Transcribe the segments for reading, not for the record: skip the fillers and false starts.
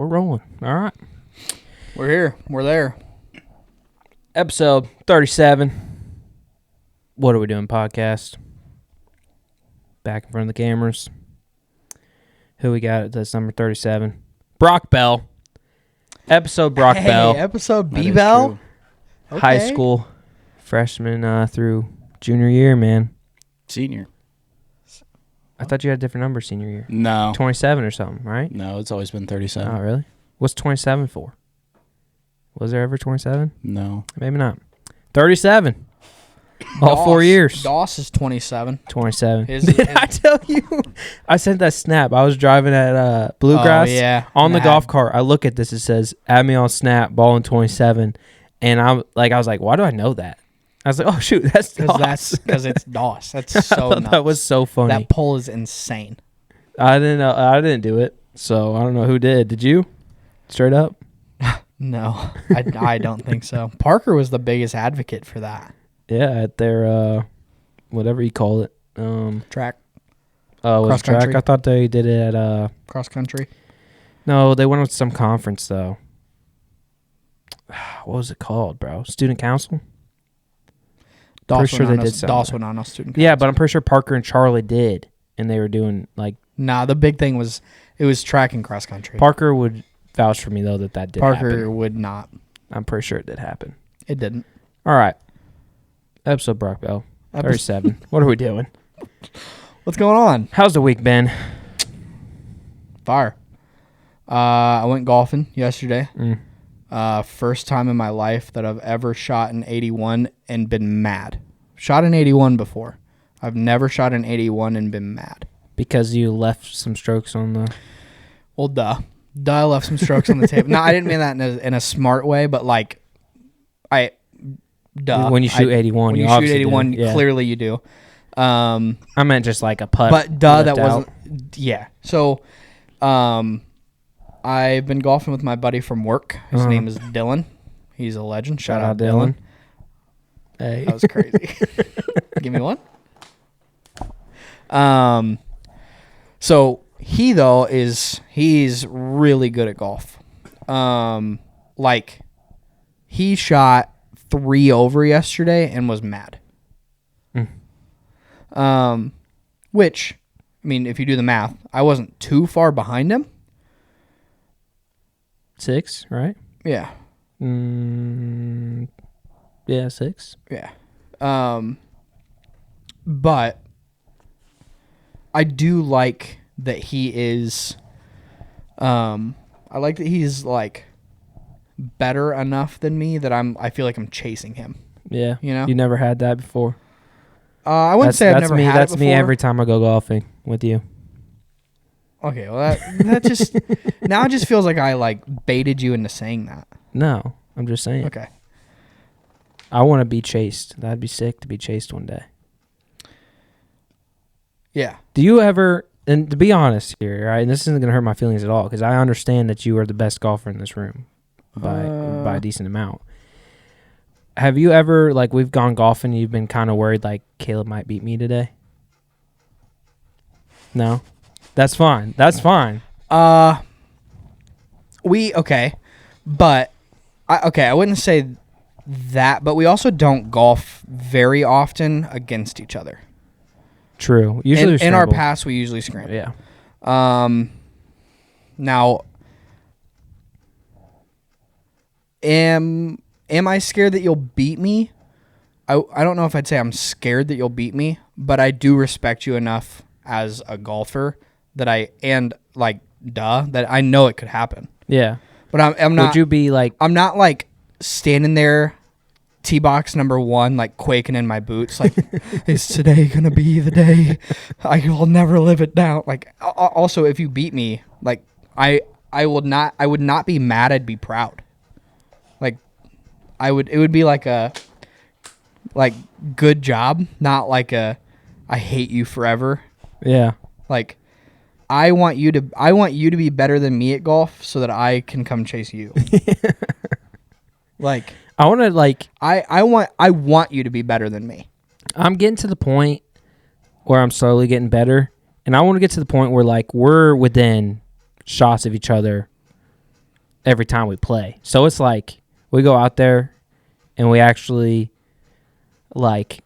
rolling. All right. We're here. We're there. Episode 37. What are we doing podcast? Back in front of the cameras. Who we got? That's number 37. Brock Bell. Episode Brock Bell. Episode B Bell. Okay. High school freshman through junior year, man. Senior. I thought you had a different number senior year. No. 27 or something, right? No, it's always been 37. Oh, really? What's 27 for? Was there ever 27? No. Maybe not. 37. All 4 years. Doss is 27. 27. His- Did his- I tell you? I sent that snap. I was driving at Bluegrass Oh, yeah. on the Mad. golf cart. I look at this. It says, add me on Snap, ball in 27. And I was like, why do I know that? I was like, oh, shoot, that's Doss. Because it's Doss. That's I so thought nuts. that was so funny. That poll is insane. I didn't know. I didn't do it. So I don't know who did. Did you? Straight up? No, I don't think so. Parker was the biggest advocate for that. Yeah, at their, whatever you call it. Track, Was Cross it track? country. I thought they did it at, cross country. no, they went with some conference, though. What was it called, bro? Student council? Pretty sure they did something. Doss went on a student. Yeah, council. but I'm pretty sure Parker and Charlie did, and they were doing, like, Nah, the big thing was it was track and cross country. Parker would vouch for me, though, that did Parker happen. would not. I'm pretty sure it did happen. It didn't. All right. Episode Brock Bell, 37. What are we doing? What's going on? How's the week been? Fire. I went golfing yesterday. Mm. First time in my life that I've ever shot an 81 and been mad. Shot an 81 before. I've never shot an 81 and been mad. Because you left some strokes on the... Well, duh. I left some strokes on the table. No, I didn't mean that in a smart way, but like, When you shoot 81, when you you shoot obviously 81, do. Yeah. clearly you do. I meant just like a putt. But that left out. wasn't. Yeah. So, I've been golfing with my buddy from work. His name is Dylan. He's a legend. Shout out Dylan. Hey. That was crazy. Give me one. So he though he's really good at golf. Like he shot 3 over yesterday and was mad. Which, I mean, if you do the math, I wasn't too far behind him. 6, right? Yeah. Yeah, 6. Yeah. But I do like that he is I like that he's like better enough than me that I feel like I'm chasing him. Yeah. You know? You never had that before? I wouldn't say I've never me. had That's it before. me every time I go golfing with you. Okay, well that just now it just feels like I like baited you into saying that. No, I'm just saying. Okay. I want to be chased. That'd be sick to be chased one day. Yeah. Do you ever, and to be honest here, right, and this isn't going to hurt my feelings at all, because I understand that you are the best golfer in this room by a decent amount. Have you ever, like, we've gone golfing and you've been kind of worried, like, Caleb might beat me today? No? That's fine. That's fine. Okay. But, I wouldn't say that, but we also don't golf very often against each other. True. Usually in our past, we usually scramble. Yeah. Now, am I scared that you'll beat me? I don't know if I'd say I'm scared that you'll beat me, but I do respect you enough as a golfer that that I know it could happen. Yeah. But I'm not. Would you be like... I'm not like standing there, tee box number 1, like quaking in my boots, like, is today gonna be the day? I will never live it down. Like, also, if you beat me, like, I would not be mad. I'd be proud. Like, it would be like a, like, good job, not like a, I hate you forever. Yeah. Like, I want you to be better than me at golf so that I can come chase you. Like, I want to, like... I want you to be better than me. I'm getting to the point where I'm slowly getting better, and I want to get to the point where, like, we're within shots of each other every time we play. So it's like we go out there and we actually like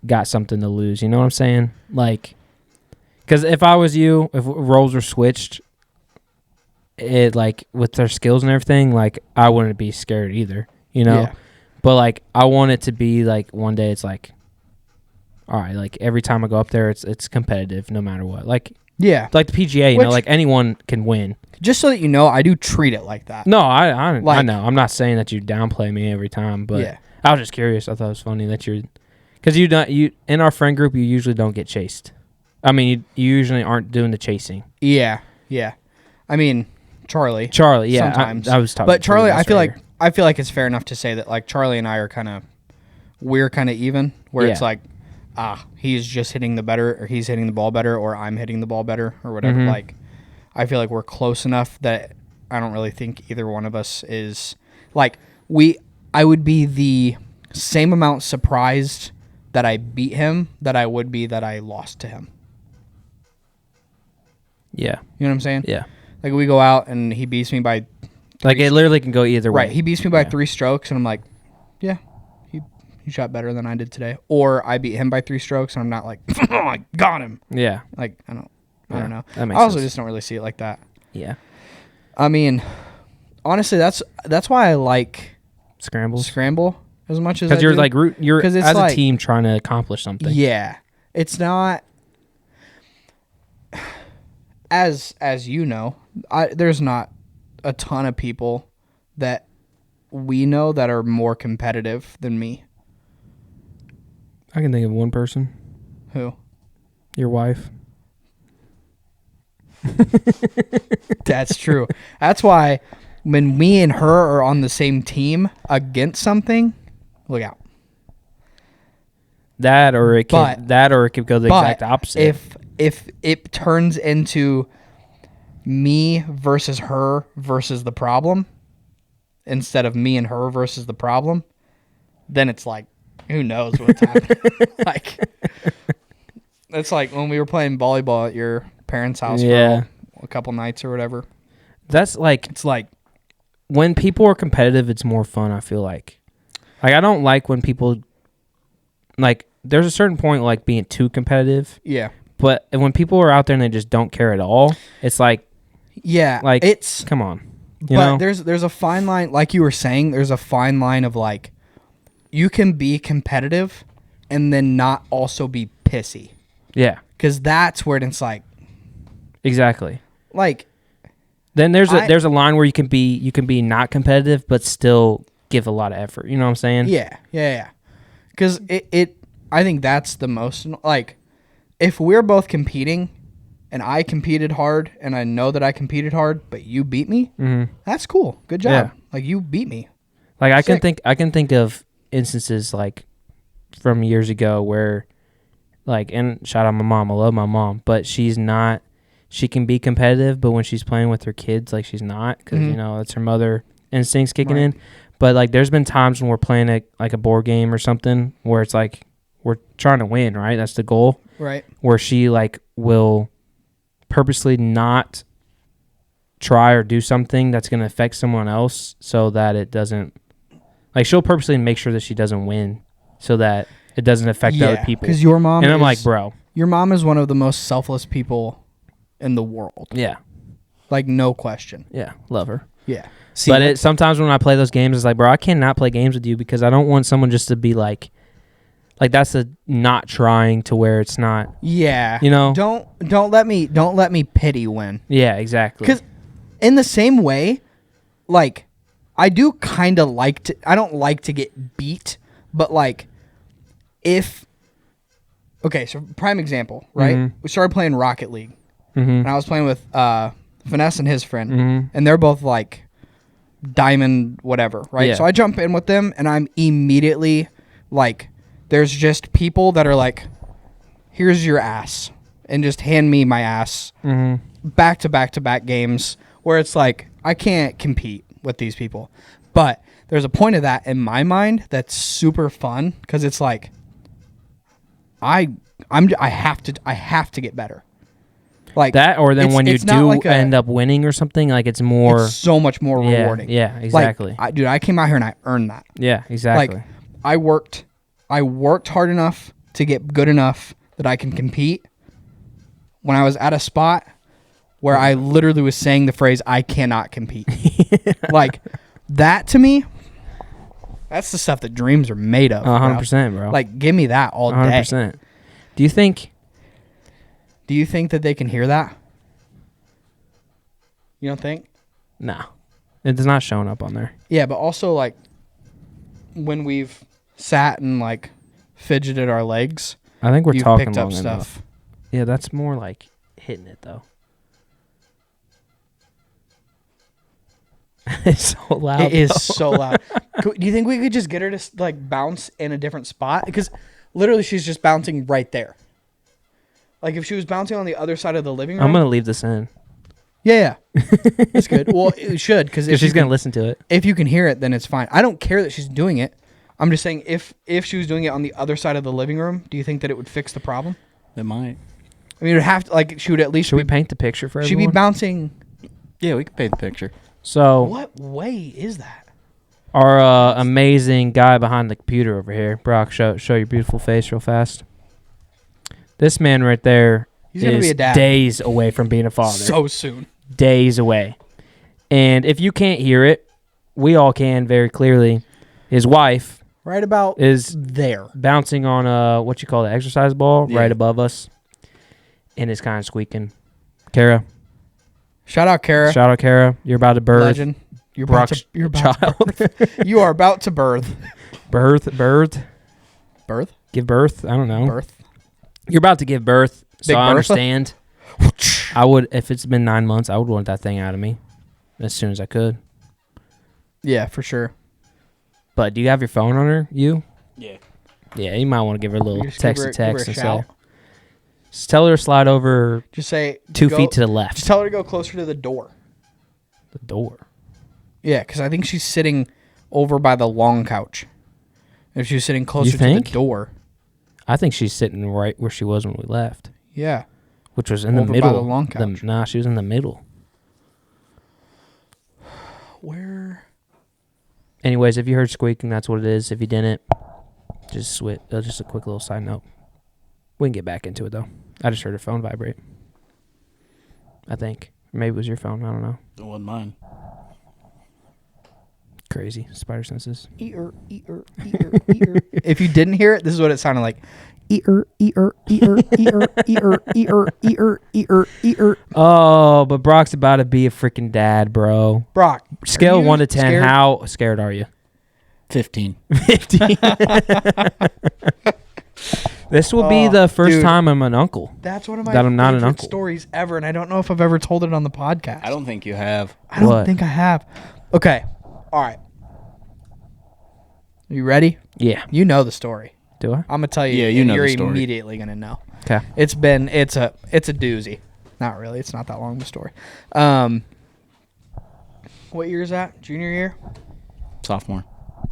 got something to lose. You know what I'm saying? Like, because if I was you, if roles were switched, it like with their skills and everything, like I wouldn't be scared either. You know, Yeah. but like I want it to be like one day it's like, all right, like every time I go up there, it's competitive no matter what. Like Yeah. the PGA, you Which- know, like anyone can win. Just so that you know, I do treat it like that. No, I Like- know. I'm not saying that you downplay me every time, but Yeah. I was just curious. I thought it was funny that because you in our friend group, you usually don't get chased. I mean, you usually aren't doing the chasing. Yeah. Yeah. I mean, Charlie. Charlie, yeah, Sometimes. I was talking. But to Charlie, you I feel earlier. like it's fair enough to say that like Charlie and I are we're kind of even, where it's Yeah. like, he's just hitting the better, or he's hitting the ball better, or I'm hitting the ball better, or whatever. Mhm. Like, I feel like we're close enough that I don't really think either one of us is like I would be the same amount surprised that I beat him that I would be that I lost to him. Yeah, You know what I'm saying? yeah. Like we go out and he beats me by Like it literally can go either way. right. He beats me by Yeah. 3 strokes, and I'm like, yeah, he shot better than I did today. Or I beat him by 3 strokes, and I'm not like, oh, I got him. Yeah, Like I don't Yeah, know. that makes I also sense. just don't really see it like that. yeah. I mean, honestly, that's why I like Scrambles Scramble as much as because I you're do. like you're 'Cause it's as like- a team trying to accomplish something. Yeah, it's not as you know. There's not a ton of people that we know that are more competitive than me. I can think of one person. Who? Your wife. That's true. That's why when me and her are on the same team against something, look out. That or it could But- go the But exact opposite. if it turns into me versus her versus the problem instead of me and her versus the problem, then it's like, who knows what's happening. Like, it's like when we were playing volleyball at your parents' house Yeah. for a couple nights or whatever. That's like It's like, when people are competitive, it's more fun. I feel like I don't like when people like. There's a certain point like being too competitive, yeah. but when people are out there and they just don't care at all, it's like Yeah. Like, it's, come on, you but know? there's a fine line, like you were saying, there's a fine line of like, you can be competitive and then not also be pissy. Yeah, Because that's where it's exactly. like, Then there's I- a line where you can be not competitive but still give a lot of effort. You know what I'm saying? yeah. Because I think that's the most, like, if we're both competing and I competed hard and I know that I competed hard, but you beat me, hmm that's cool. Good job. Yeah. Like, you beat me. Like I Sick. can think of instances like from years ago where like, and shout out my mom, I love my mom, but she can be competitive, but when she's playing with her kids, like she's not, because Mhm. you know it's her mother instincts kicking Right. in. But like there's been times when we're playing a board game or something where it's like we're trying to win, right? That's the goal. Right. Where she like will purposely not try or do something that's going to affect someone else so that it doesn't, like she'll purposely make sure that she doesn't win so that it doesn't affect other people. Because your mom And I'm is, like, bro, your mom is one of the most selfless people in the world. yeah, Like, no question. yeah, love her. Yeah. But sometimes when I play those games, it's like, bro, I cannot play games with you because I don't want someone just to be like that's a not trying to where it's not. Yeah. You know? Don't let me pity win. Yeah, exactly. Because in the same way, like, I do kind of like to, I don't like to get beat, but like, okay, so prime example, right? Mhm. We started playing Rocket League, Mm-hmm. and I was playing with Vanessa and his friend, Mm-hmm. and they're both like diamond whatever, right? Yeah. So I jump in with them, and I'm immediately like, there's just people that are like, here's your ass, and just hand me my ass Mm-hmm. back to back games where it's like, I can't compete with these people. But there's a point of that in my mind that's super fun because it's like, I have to get better. Like that, or then when you it's not do like end up winning or something, like it's more. it's so much more Yeah, rewarding. yeah, exactly. Like, dude, I came out here and I earned that. Yeah, exactly. Like, I worked hard enough to get good enough that I can compete. When I was at a spot where I literally was saying the phrase, I cannot compete. Like, that to me, that's the stuff that dreams are made of. 100%, bro. Like, give me that all day. 100%. Do you think? Do you think that they can hear that? You don't think? No, it's not showing up on there. Yeah, but also, like, when we've sat and, like, fidgeted our legs, I think we're you've talking picked long up enough. stuff. Yeah, that's more like hitting it though. It's so loud. It is though. so loud. Do you think we could just get her to, like, bounce in a different spot? Because literally she's just bouncing right there. Like, if she was bouncing on the other side of the living room. I'm gonna leave this in Yeah. That's good. Well, it should. Because because she's gonna listen to it. if you can hear it, then it's fine. I don't care that she's doing it. I'm just saying if she was doing it on the other side of the living room, do you think that it would fix the problem? It might. I mean, it would have to, like, she would at least Should we be, paint the picture for she'd be everyone? bouncing. Yeah, we can paint the picture. So What way is that? our amazing guy behind the computer over here, Brock, show your beautiful face real fast. This man right there He's gonna is be a dad. days away from being a father. So soon. Days away. And if you can't hear it, we all can very clearly. His wife Right about is there. bouncing on a what you call the exercise ball Yeah. right above us, and it's kind of squeaking. Kara, Shout out, Kara. shout out Kara. You're about to birth. Legend. You're about Brock's to, you're about to child. birth. You are about to birth. birth. Birth? Give birth. I don't know. Birth. You're about to give birth, so Big I Bertha? understand. I would, if it's been 9 months, I would want that thing out of me as soon as I could. Yeah, for sure. But do you have your phone on her? You? Yeah. Yeah, you might want to give her a little You just text give to her- give her text a and shout. say, just tell her to slide over Just say 2 go- feet to the left. Just tell her to go closer to the door. The door. Yeah, because I think she's sitting over by the long couch. If she was sitting closer to the think? door. I think she's sitting right where she was when we left, Yeah. which was in the Over by middle. the long couch. Nah, she was in the middle. Where? Anyways, if you heard squeaking, that's what it is. If you didn't, just switch. Just a quick little side note. We can get back into it though. I just heard her phone vibrate. I think maybe it was your phone. I don't know. It wasn't mine. Crazy spider senses. Ear, ear, ear, ear. If you didn't hear it, this is what it sounded like. Ear, ear, ear, ear, ear, ear, ear, ear, ear. Oh, but Brock's about to be a freaking dad, bro. Brock, Scale are you 1 to 10. scared? How scared are you? 15. 15. This will be Oh, the first dude. time I'm an uncle. That's one of my That I'm not an favorite uncle. stories ever, and I don't know if I've ever told it on the podcast. I don't think you have. I don't What? think I have. Okay. All right. Are you ready? Yeah. You know the story. Do I? I'm gonna tell you. Yeah, you and know you're the story. immediately gonna know. Okay. It's a doozy. Not really. It's not that long of a story. What year is that? Junior year? Sophomore.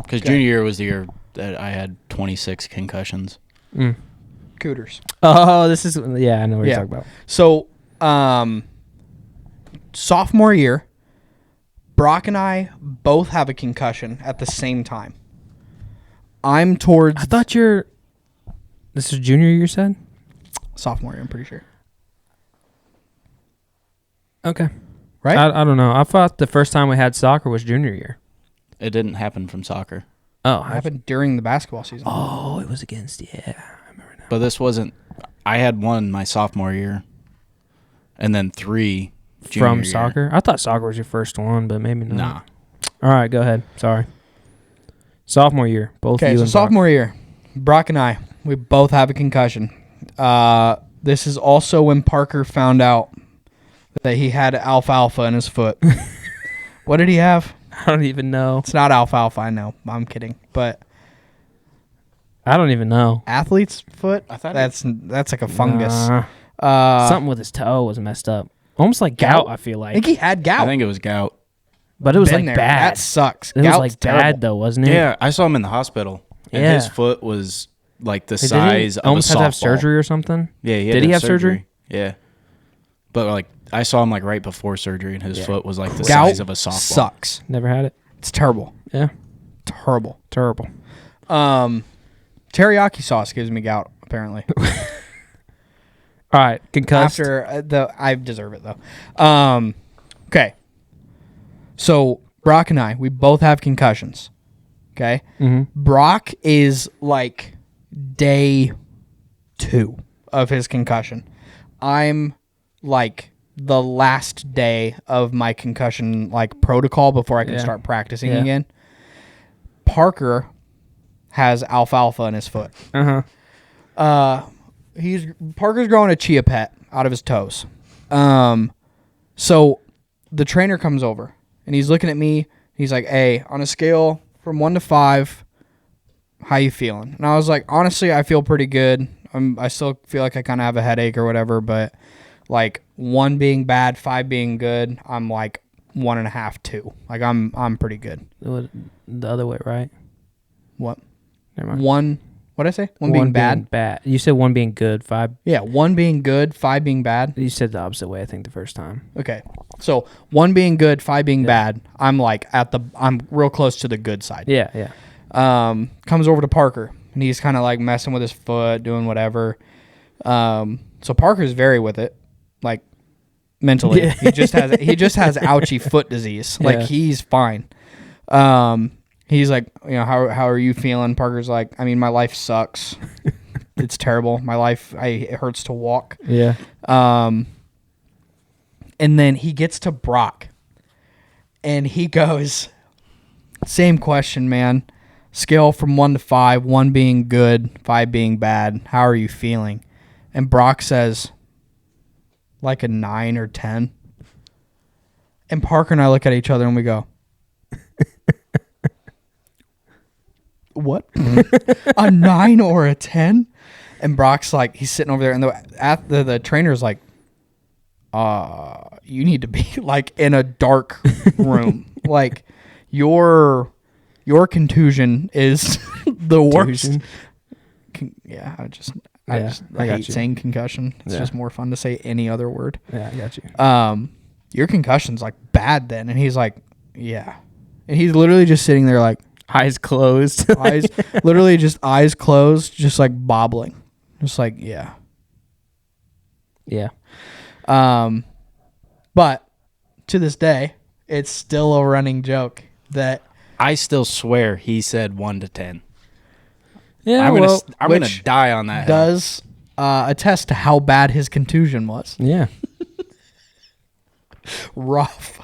Because Okay. junior year was the year that I had 26 concussions. Mm. Cooters. Oh, this is yeah. I know what Yeah. you're talking about. So, sophomore year, Brock and I both have a concussion at the same time. I'm towards I thought you're. This is junior year, you said? sophomore year, I'm pretty sure. Okay. Right? I don't know. I thought the first time we had soccer was junior year. It didn't happen from soccer. Oh, It happened during the basketball season. oh, it was against. Yeah, I remember now. But this wasn't. I had one my sophomore year, and then 3 junior From year. soccer? I thought soccer was your first one, but maybe not. Nah. All right, go ahead. Sorry. Sophomore year, both Okay, you so and Brock. sophomore year, Brock and I, we both have a concussion. This is also when Parker found out that he had alfalfa in his foot. What did he have? I don't even know. It's not alfalfa, I know. I'm kidding. But I don't even know. athlete's foot? I thought That's like a fungus. Nah. Something with his toe was messed up. Almost like gout, I feel I like. think he had gout. I think it was gout. But it was Been like there. bad. That sucks. It was Gout's like terrible. bad though, wasn't it? Yeah, I saw him in the hospital, and Yeah. his foot was like the Did he size of almost a had to have softball. surgery or something? Yeah, Did he have surgery? Yeah, But like I saw him like right before surgery, and his Yeah. foot was like the Gout size of a softball. sucks. Never had it. It's terrible. Yeah. Terrible. Terrible. Teriyaki sauce gives me gout, apparently. All right. Concussed. After I deserve it though. Okay. So Brock and I, we both have concussions. Okay. Mm-hmm. Brock is like day 2 of his concussion. I'm like the last day of my concussion like protocol before I can Yeah. start practicing Yeah. again. Parker has alfalfa in his foot. Uh-huh. Parker's growing a chia pet out of his toes. So the trainer comes over and he's looking at me. He's like, "Hey, on a scale from 1 to 5, how you feeling?" And I was like, "Honestly, I feel pretty good. I still feel like I kind of have a headache or whatever, but like 1 being bad, 5 being good, I'm like 1.5, 2. Like I'm pretty good." The other way, right? What? Never mind. 1? What did I say? 1 being bad. Bad. You said 1 being good, 5. Yeah, 1 being good, 5 being bad. You said the opposite way, I think, the first time. Okay. So 1 being good, 5 being bad. I'm real close to the good side. Yeah, yeah. Comes over to Parker and he's kind of like messing with his foot, doing whatever. So Parker's very with it, like mentally. Yeah. He just has ouchy foot disease. Like Yeah. he's fine. He's like, how are you feeling? Parker's like, I mean, my life sucks. It's terrible. My life, it hurts to walk. Yeah. And then he gets to Brock and he goes, same question, man. Scale from 1 to 5, 1 being good, 5 being bad. How are you feeling? And Brock says, like a 9 or 10. And Parker and I look at each other and we go, what? A 9 or a 10? And Brock's like, he's sitting over there and the trainer's like, you need to be like in a dark room. Like your contusion is the worst. Contusion? Yeah, I I got hate you. saying concussion. It's Yeah. just more fun to say any other word. Yeah, I got you. Your concussion's like bad then. And he's like, yeah. And he's literally just sitting there like Eyes closed. literally just eyes closed, just like bobbling. Just like, yeah. Yeah. But to this day, it's still a running joke that I still swear he said 1 to 10. Yeah, I'm well, gonna which die on that. hill. does attest to how bad his contusion was. yeah. Rough.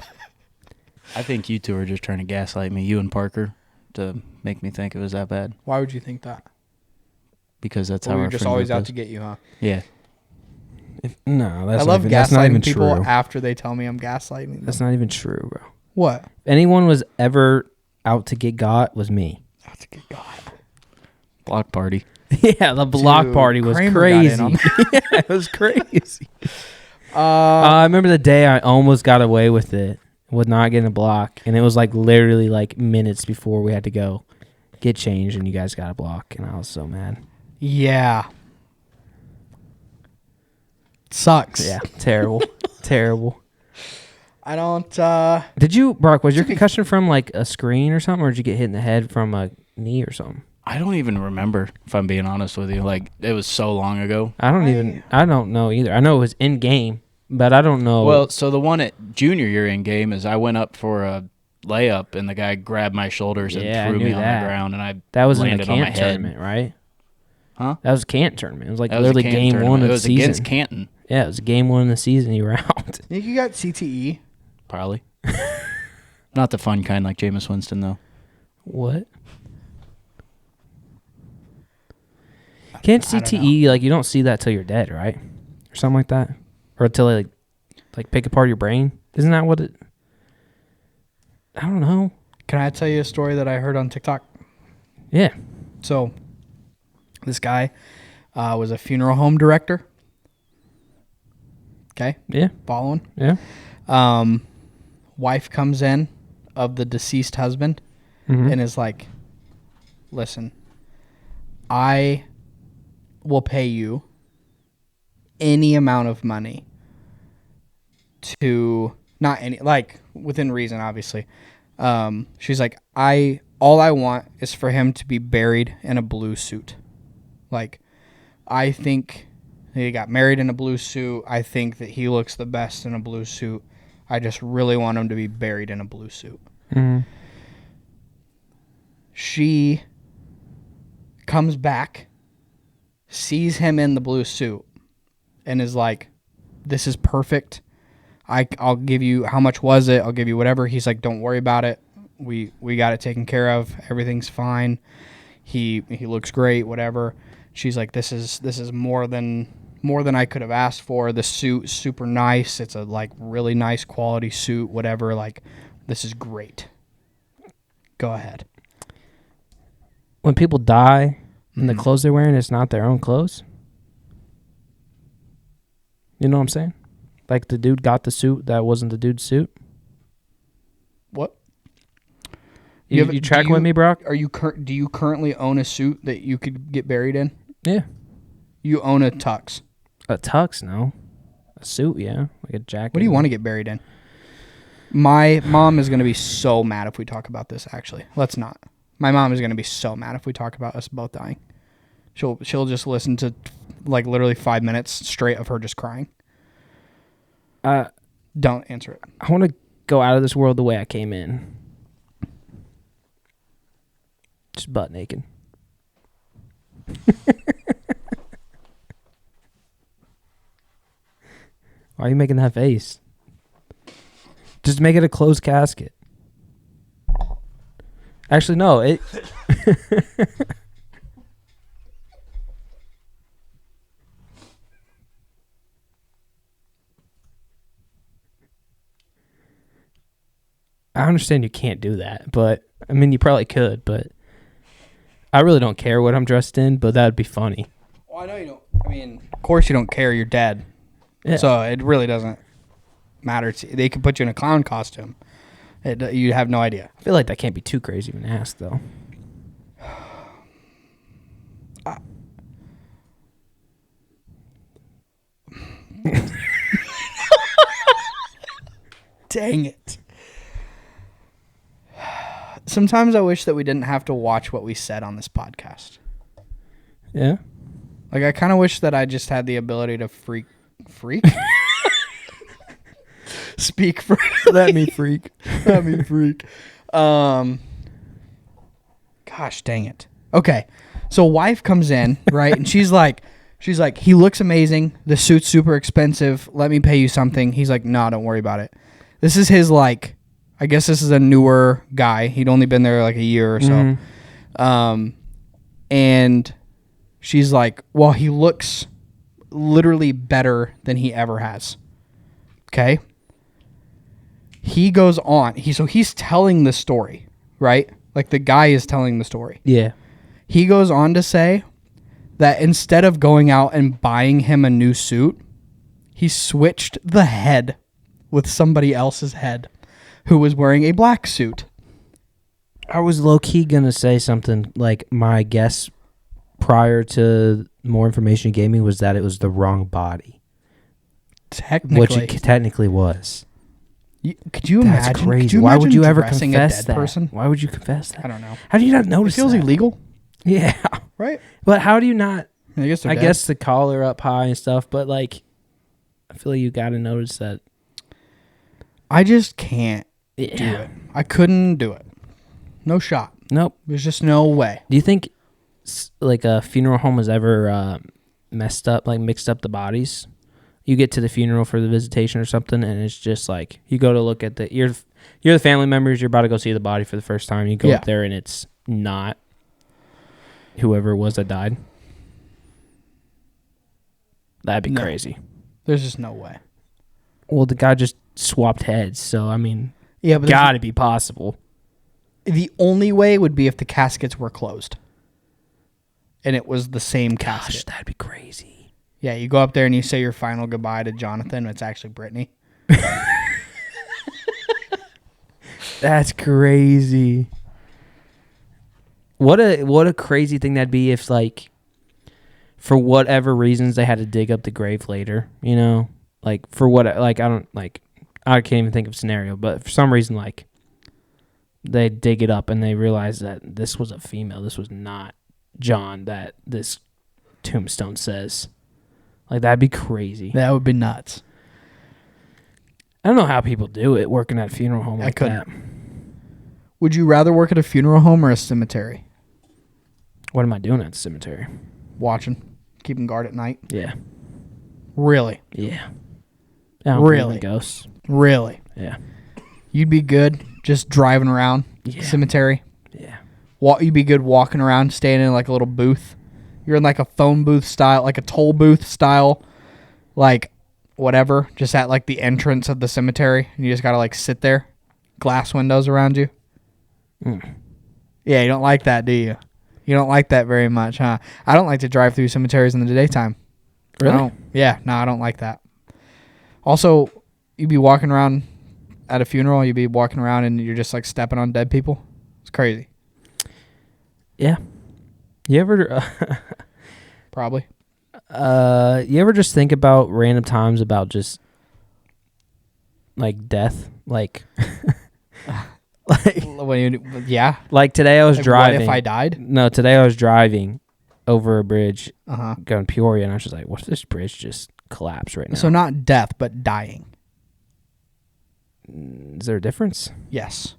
I think you two are just trying to gaslight me, you and Parker, to make me think it was that bad. Why would you think that? Because that's Or how we're our just friend always group out is. to get you, huh? Yeah. No, that's I love that's not even gaslighting people true. after they tell me I'm gaslighting them. That's not even true, bro. What? If anyone was ever out to get got, was me. That's a good God. Block party. Yeah, the block Dude, party was Kramer got in crazy. on Yeah, it was crazy. I remember the day I almost got away with it, with not getting a block, and it was like literally like minutes before we had to go get changed, and you guys got a block, and I was so mad. Yeah. Sucks. Yeah, terrible, terrible. I don't. Did you, Brock? Was your concussion from like a screen or something, or did you get hit in the head from a knee or something? I don't even remember, if I'm being honest with you. Like, it was so long ago. I don't know either. I know it was in game, but I don't know. Well, so the one at junior year in game is I went up for a layup, and the guy grabbed my shoulders and Yeah, I threw knew me on that. the ground, and I that was in landed the on my Cant head. tournament, right? Huh? That was a Cant tournament. It was like That was a literally Canton game tournament. one of It the was season. against Canton, Yeah, it was game one of the season. You were out. think you got CTE? probably. Not the fun kind like Jameis Winston, though. What? Can't I don't CTE like you don't see that till you're dead, right? Or something like that, or until they like pick apart your brain. Isn't that what it? I don't know. Can I tell you a story that I heard on TikTok? Yeah. So, this guy was a funeral home director. Okay, Yeah. following. Yeah. Wife comes in of the deceased husband Mhm. and is like, listen, I will pay you any amount of money to not any like within reason, obviously. She's like, all I want is for him to be buried in a blue suit. Like, I think he got married in a blue suit. I think that he looks the best in a blue suit. I just really want him to be buried in a blue suit. Mm-hmm. She comes back, sees him in the blue suit, and is like, this is perfect. I'll give you, how much was it? I'll give you whatever. He's like, don't worry about it. We got it taken care of. Everything's fine. He looks great, whatever. She's like, this is more than I could have asked for. The suit's super nice. It's a like really nice quality suit, whatever. Like, this is great. Go ahead. When people die and the clothes they're wearing is not their own clothes. You know what I'm saying? Like the dude got the suit that wasn't the dude's suit. What? You tracking with me, Brock? Do you currently own a suit that you could get buried in? Yeah. You own a tux. A tux, no. A suit, yeah. Like a jacket. What do you want to get buried in? My mom is going to be so mad if we talk about this, actually. Let's not. My mom is going to be so mad if we talk about us both dying. She'll just listen to like literally 5 minutes straight of her just crying. Don't answer it. I want to go out of this world the way I came in. Just butt naked. Why are you making that face? Just make it a closed casket. Actually, no. It. I understand you can't do that, but I mean, you probably could, but I really don't care what I'm dressed in, but that'd be funny. Well, I know you don't. I mean, of course you don't care. You're dead. Yeah. So it really doesn't matter. They could put you in a clown costume. You have no idea. I feel like that can't be too crazy of an ask, though. Dang it. Sometimes I wish that we didn't have to watch what we said on this podcast. Yeah? Like, I kind of wish that I just had the ability to freak? Speak for Let me freak. Let me freak. Gosh, dang it. Okay. So wife comes in, right? And she's like, he looks amazing. The suit's super expensive. Let me pay you something. He's like, no, don't worry about it. This is his, like, I guess this is a newer guy. He'd only been there like a year or so. Mm-hmm. And she's like, well, he looks literally better than he ever has. Okay. He goes on. He's telling the story, right? Like the guy is telling the story. Yeah. He goes on to say that instead of going out and buying him a new suit, he switched the head with somebody else's head who was wearing a black suit. I was low-key going to say something like my guess prior to more information you gave me was that it was the wrong body. Technically. Which it technically was. Could you That's imagine? crazy. Could you Why would you ever dressing confess a dead that? person? Why would you confess that? I don't know. How do you not It notice feels that? illegal, Yeah. right? But how do you not... I guess. I guess the collar up high and stuff, but like, I feel like you got to notice that. I just can't do Yeah. it. I couldn't do it. No shot. Nope. There's just no way. Do you think like a funeral home has ever mixed up the bodies? You get to the funeral for the visitation or something, and it's just like you go to look at you're the family members. You're about to go see the body for the first time. You go up there, and it's not whoever it was that died. That'd be crazy. There's just no way. Well, the guy just swapped heads, so I mean, Yeah, but gotta be possible. the only way would be if the caskets were closed, and it was the same Gosh, casket. that'd be crazy. Yeah, you go up there and you say your final goodbye to Jonathan. It's actually Brittany. That's crazy. What a crazy thing that'd be if, like, for whatever reasons they had to dig up the grave later, you know? Like, for what, like, I don't, like, I can't even think of a scenario, but for some reason, like, they dig it up and they realize that this was a female. This was not John that this tombstone says. Like, that'd be crazy. That would be nuts. I don't know how people do it working at a funeral home like couldn't. that. Would you rather work at a funeral home or a cemetery? What am I doing at the cemetery? Watching, keeping guard at night. Yeah. Really? Yeah. I don't believe in Really? ghosts. Really? Yeah. You'd be good just driving around Yeah. cemetery. Yeah. You'd be good walking around, staying in like a little booth. You're in like a phone booth style, like a toll booth style, like whatever, just at like the entrance of the cemetery. And you just gotta like sit there, glass windows around you. Yeah, you don't like that, do you? You don't like that very much, huh? I don't like to drive through cemeteries in the daytime. Really? I don't. Yeah, no, I don't like that. Also, you'd be walking around at a funeral, you'd be walking around and you're just like stepping on dead people. It's crazy. Yeah. You ever Probably. you ever just think about random times about just like death? Like Yeah. like today I was Like, driving. What if I died? No, today I was driving over a bridge Uh-huh. going to Peoria and I was just like, what if this bridge just collapsed right now? So not death, but dying. Is there a difference? Yes.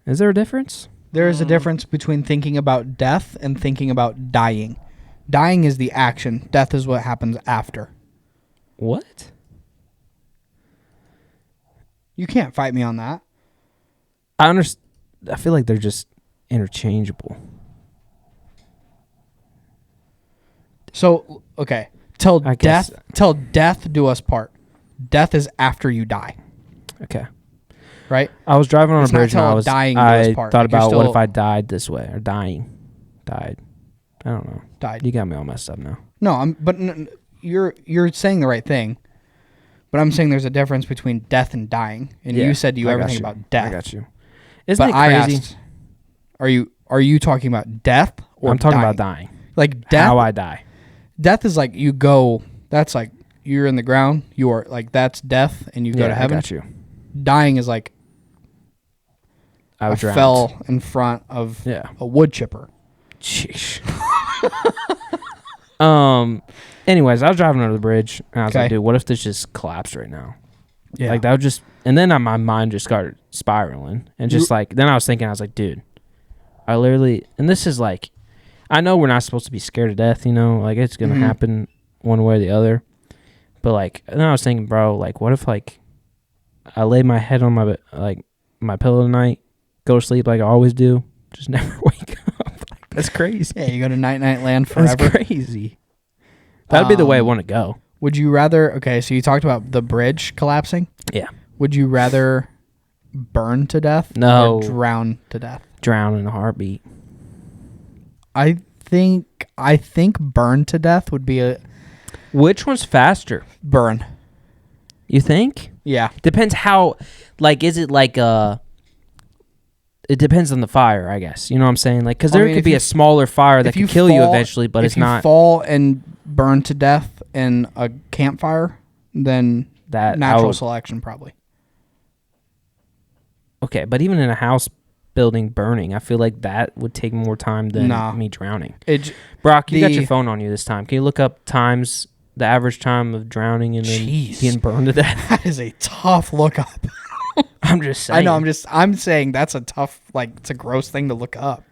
Is there a difference? There is a difference between thinking about death and thinking about dying. Dying is the action. Death is what happens after. What? You can't fight me on that. I understand. I feel like they're just interchangeable. So, okay. Till I guess- death do us part. Death is after you die, Okay. right? I was driving on It's a not bridge and till I was dying do us I part. thought Like, you're about what still- if I died this way or died. I don't know. Died. You got me all messed up now. No, you're saying the right thing. But I'm saying there's a difference between death and dying. And Yeah, you said you I ever got think you. about death. I got you. Isn't But it I crazy? asked, are you talking about death or I'm talking dying? about dying. Like death. How I die. Death is like you go. That's like you're in the ground. You are like that's death, and you go to heaven. I got you. Dying is like I I was drowned. fell in front of Yeah. a wood chipper. Sheesh. Anyways, I was driving under the bridge and I was Okay. like, dude, what if this just collapsed right now? Yeah. Like that would just, and then my mind just started spiraling and just like, then I was thinking, I was like, dude, I literally, and this is like, I know we're not supposed to be scared to death, you know, like it's going to Mhm. happen one way or the other. But like, and then I was thinking, bro, like what if like I lay my head on my pillow tonight, go to sleep like I always do, just never wake up. Like, that's crazy. Yeah, you go to night land forever. That's crazy. That'd be the way I want to go. Would you rather? Okay, so you talked about the bridge collapsing. Yeah. Would you rather burn to death? No. Or drown to death. Drown in a heartbeat. I think burn to death would be a Which one's faster? burn. You think? Yeah. Depends how, like, is it like it depends on the fire, I guess. You know what I'm saying? Like, because I there mean, could if be you- a smaller fire that if you could kill you fall- eventually, but if it's you not fall and burn to death in a campfire, then that natural selection probably. Okay, but even in a house building burning, I feel like that would take more time than Nah. me drowning. It Brock, you got your the- phone on you this time. Can you look up times, the average time of drowning and then Jeez. being burned to death? that is a tough look up. I'm just saying. I know. I'm saying that's a tough, like, it's a gross thing to look up.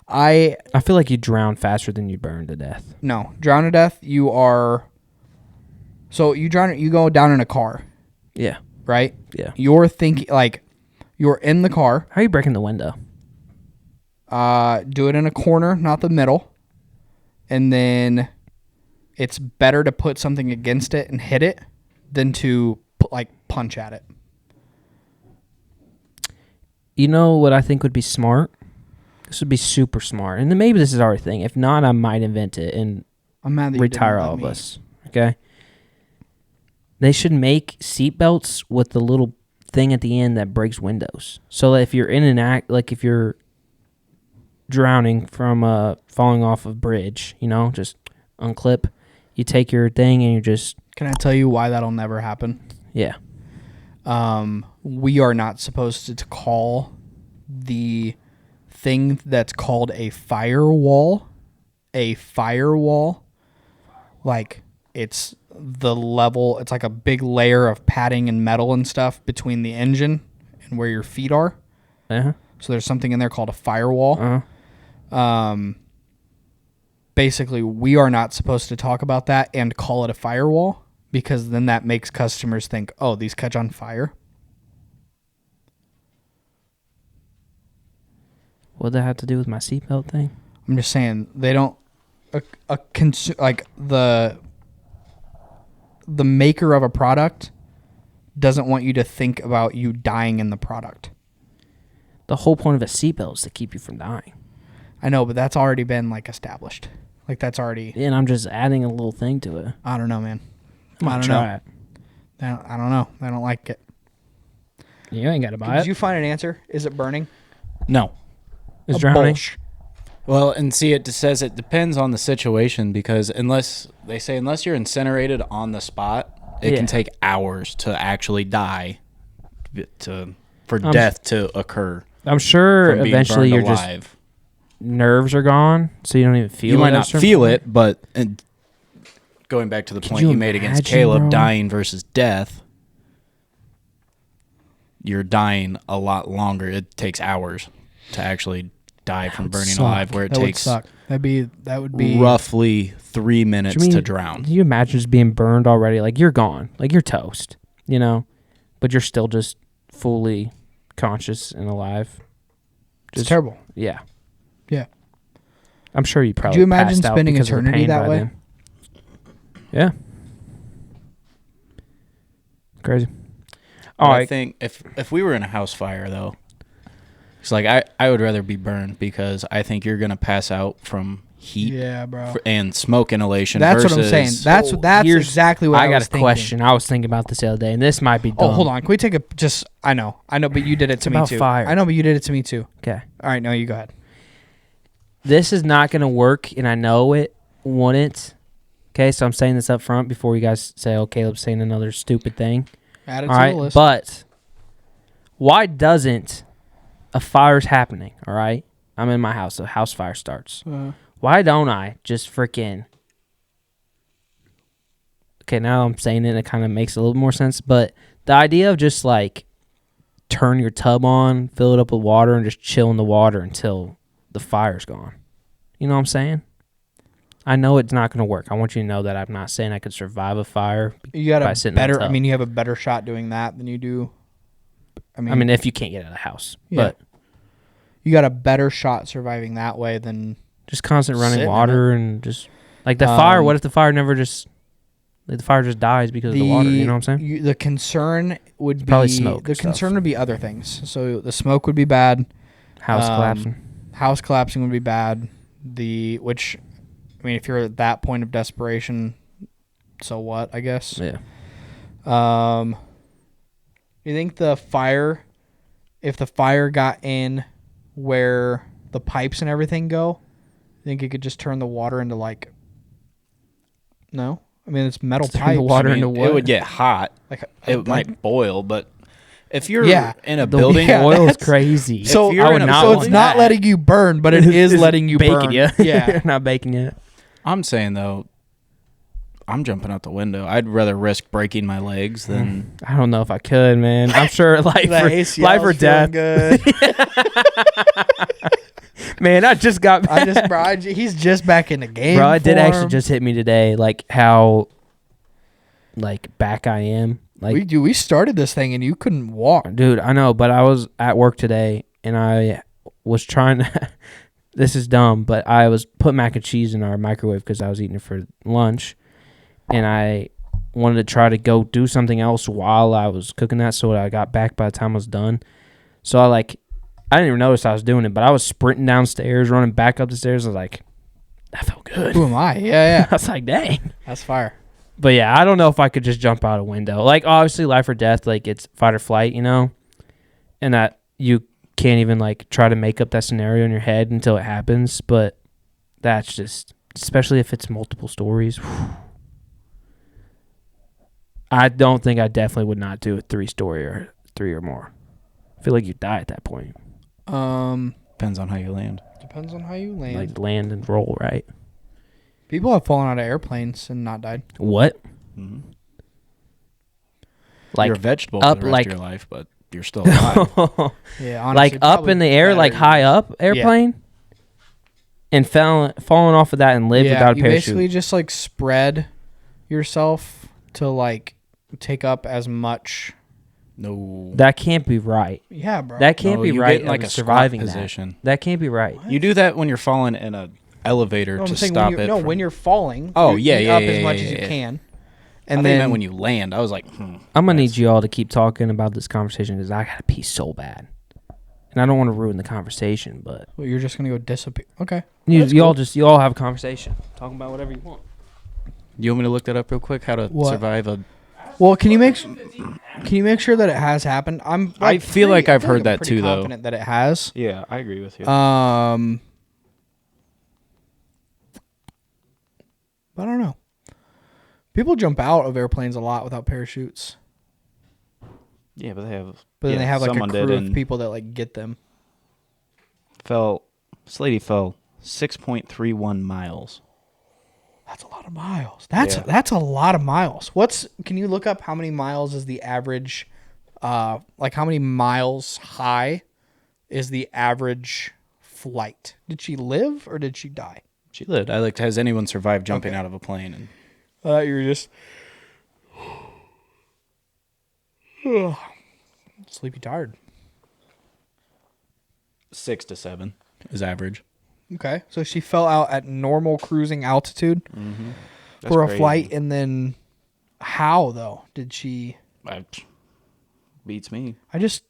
I I feel like you drown faster than you burn to death. no drown to death. You are. So you drown. You go down in a car, Yeah. right? Yeah. You're thinking like, you're in the car. How are you breaking the window? Do it in a corner, not the middle, and then it's better to put something against it and hit it than to punch at it. You know what I think would be smart? This would be super smart. And then maybe this is our thing. If not, I might invent it and I'm mad that you retire didn't let all of me. us. Okay? They should make seatbelts with the little thing at the end that breaks windows. So that if you're in an act, like if you're drowning from falling off a bridge, you know, just unclip, you take your thing and you just, Can I tell you why that'll never happen? yeah. we are not supposed to call the thing that's called a firewall, like it's the level, it's like a big layer of padding and metal and stuff between the engine and where your feet are. Uh-huh. So there's something in there called a firewall. Uh-huh. Basically, we are not supposed to talk about that and call it a firewall, because then that makes customers think, oh, these catch on fire. What does that have to do with my seatbelt thing? I'm just saying they don't like the maker of a product doesn't want you to think about you dying in the product. The whole point of a seatbelt is to keep you from dying. I know, but that's already been like established. Like that's already. And I'm just adding a little thing to it. I don't know, man. I'm I gonna don't know. try it. I don't know. I don't like it. You ain't got to buy Did it. you find an answer? Is it burning? No. It's A drowning. Bolsh. Well, and see, it says it depends on the situation, because unless you're incinerated on the spot, it Yeah. can take hours to actually die, for I'm death to occur. I'm sure From being eventually burned your just alive. nerves are gone, so you don't even feel it. You might at a not certain feel point. it, but going back to the point you you made against imagine, Caleb, bro? dying versus death, you're dying a lot longer. It takes hours to actually die from would burning suck. alive, where it That would takes suck. That would be roughly 3 minutes mean- to drown. Can you imagine just being burned already? Like, you're gone. Like, you're toast, you know? But you're still just fully conscious and alive. It's Just- terrible. Yeah. Yeah. I'm sure you probably you imagine passed out spending because of the eternity pain that by way? then. Yeah. Crazy. But All I right. think if we were in a house fire, though, it's like I would rather be burned, because I think you're gonna pass out from heat Yeah, bro. and smoke inhalation. That's what I'm versus- saying. That's here's- exactly what I I got was a thinking. question. I was thinking about this the other day, and this might be dumb. Oh, hold on. Can we take a just? I know, but you did it to me about too. fire. I know, but you did it to me too. Okay. All right, no, you go ahead. This is not going to work, and I know it wouldn't. Okay, so I'm saying this up front before you guys say, oh, Caleb's saying another stupid thing. Add it All to right, the list. but why doesn't a fire's happening, all right? I'm in my house, a house fire starts. Why don't I just freaking... Okay, now I'm saying it, and it kind of makes a little more sense, but the idea of just, like, turn your tub on, fill it up with water, and just chill in the water until the fire's gone. You know what I'm saying? I know it's not going to work. I want you to know that I'm not saying I could survive a fire. You got by a sitting in the better. I tub. mean, you have a better shot doing that than you do. I mean, if you can't get out of the house. Yeah. But you got a better shot surviving that way than just constant running Sitting in water and just... Like the fire, Um, what if the fire never just... Like the fire just dies because of the water, you know what I'm saying? The concern would be probably smoke The and stuff. concern would be other things. So the smoke would be bad. House um, collapsing. House collapsing would be bad. Which, I mean, if you're at that point of desperation, so what? I guess. Yeah. You think the fire, if the fire got in where the pipes and everything go, you think it could just turn the water into like? No, I mean it's metal Turn the pipes. water I mean, into what? it would get hot. Like It might boil, but if you're Yeah. in a The building, Yeah, oil is that's- crazy. So, If you're in a so it's building- not letting you burn, but it is It's letting you baking burn. you. Yeah. Not baking you. I'm saying though, I'm jumping out the window. I'd rather risk breaking my legs than I don't know if I could, man. I'm sure life or death. Good. Man, I just got back. He's just back in the game. Bro, it did actually form. just hit me today, like how like back I am. Like We started this thing and you couldn't walk. dude, I know, but I was at work today and I was trying to this is dumb, but I was putting mac and cheese in our microwave because I was eating it for lunch. And I wanted to try to go do something else while I was cooking that, so I got back by the time I was done. So I didn't even notice I was doing it, but I was sprinting downstairs, running back up the stairs. I was like, that felt good. Who am I? Yeah. I was like, dang. That's fire. But yeah, I don't know if I could just jump out a window. Like, obviously, life or death, like, it's fight or flight, you know? And that you can't even, like, try to make up that scenario in your head until it happens. But that's just, especially if it's multiple stories. I don't think I definitely would not do a 3-story or 3 or more. I feel like you die at that point. Depends on how you land. Depends on how you land. Like land and roll, right? People have fallen out of airplanes and not died. What? Mm-hmm. Like you're a vegetable up, for the rest like- of your life, but you're still alive. Yeah, honestly, like up probably in the air, like better. high up airplane, and falling off of that and live without a you parachute. basically just like spread yourself to like take up as much. No. That can't be right. Yeah, bro. That can't No, be you right. get in, like, of a squat surviving position. That can't be right. You do that when you're falling in an elevator No, I'm to saying stop when it. you're, from- when you're falling. Oh, you yeah, eat yeah, up yeah, as much yeah, as you yeah. can, And and then then when you land, I was like, I'm gonna need you all to keep talking about this conversation because I gotta pee so bad, and I don't want to ruin the conversation. But well, you're just gonna go disappear. Okay. you That's all cool. you all have a conversation, talking about whatever you want. You want me to look that up real quick? How to What? survive a? Well, can you make sure that it has happened? I feel like I've heard I'm that pretty too, though. confident that it has. Yeah, I agree with you. But I don't know. People jump out of airplanes a lot without parachutes, yeah, but they have. but then they have like a someone did crew of and people that like get them. This lady fell 6.31 miles. That's a lot of miles. That's Yeah. a lot of miles. Can you look up how many miles is the average? Like how many miles high is the average flight? Did she live or did she die? She lived. Has anyone survived jumping out of a plane? And I thought you were just sleepy tired. 6 to 7 is average. Okay, so she fell out at normal cruising altitude Mm-hmm. for a flight, and then how though did she? Beats me. I just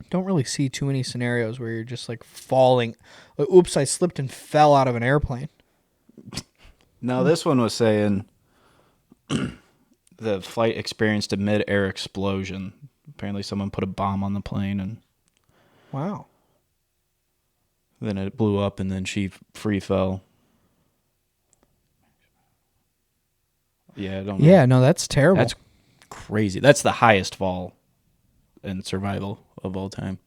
don't really see too many scenarios where you're just like falling. Like, oops, I slipped and fell out of an airplane. No, this one was saying the flight experienced a mid-air explosion. Apparently, someone put a bomb on the plane, and Wow. then it blew up, and then she free fell. Yeah, I don't know. Yeah, no, that's terrible. That's crazy. That's the highest fall in survival of all time.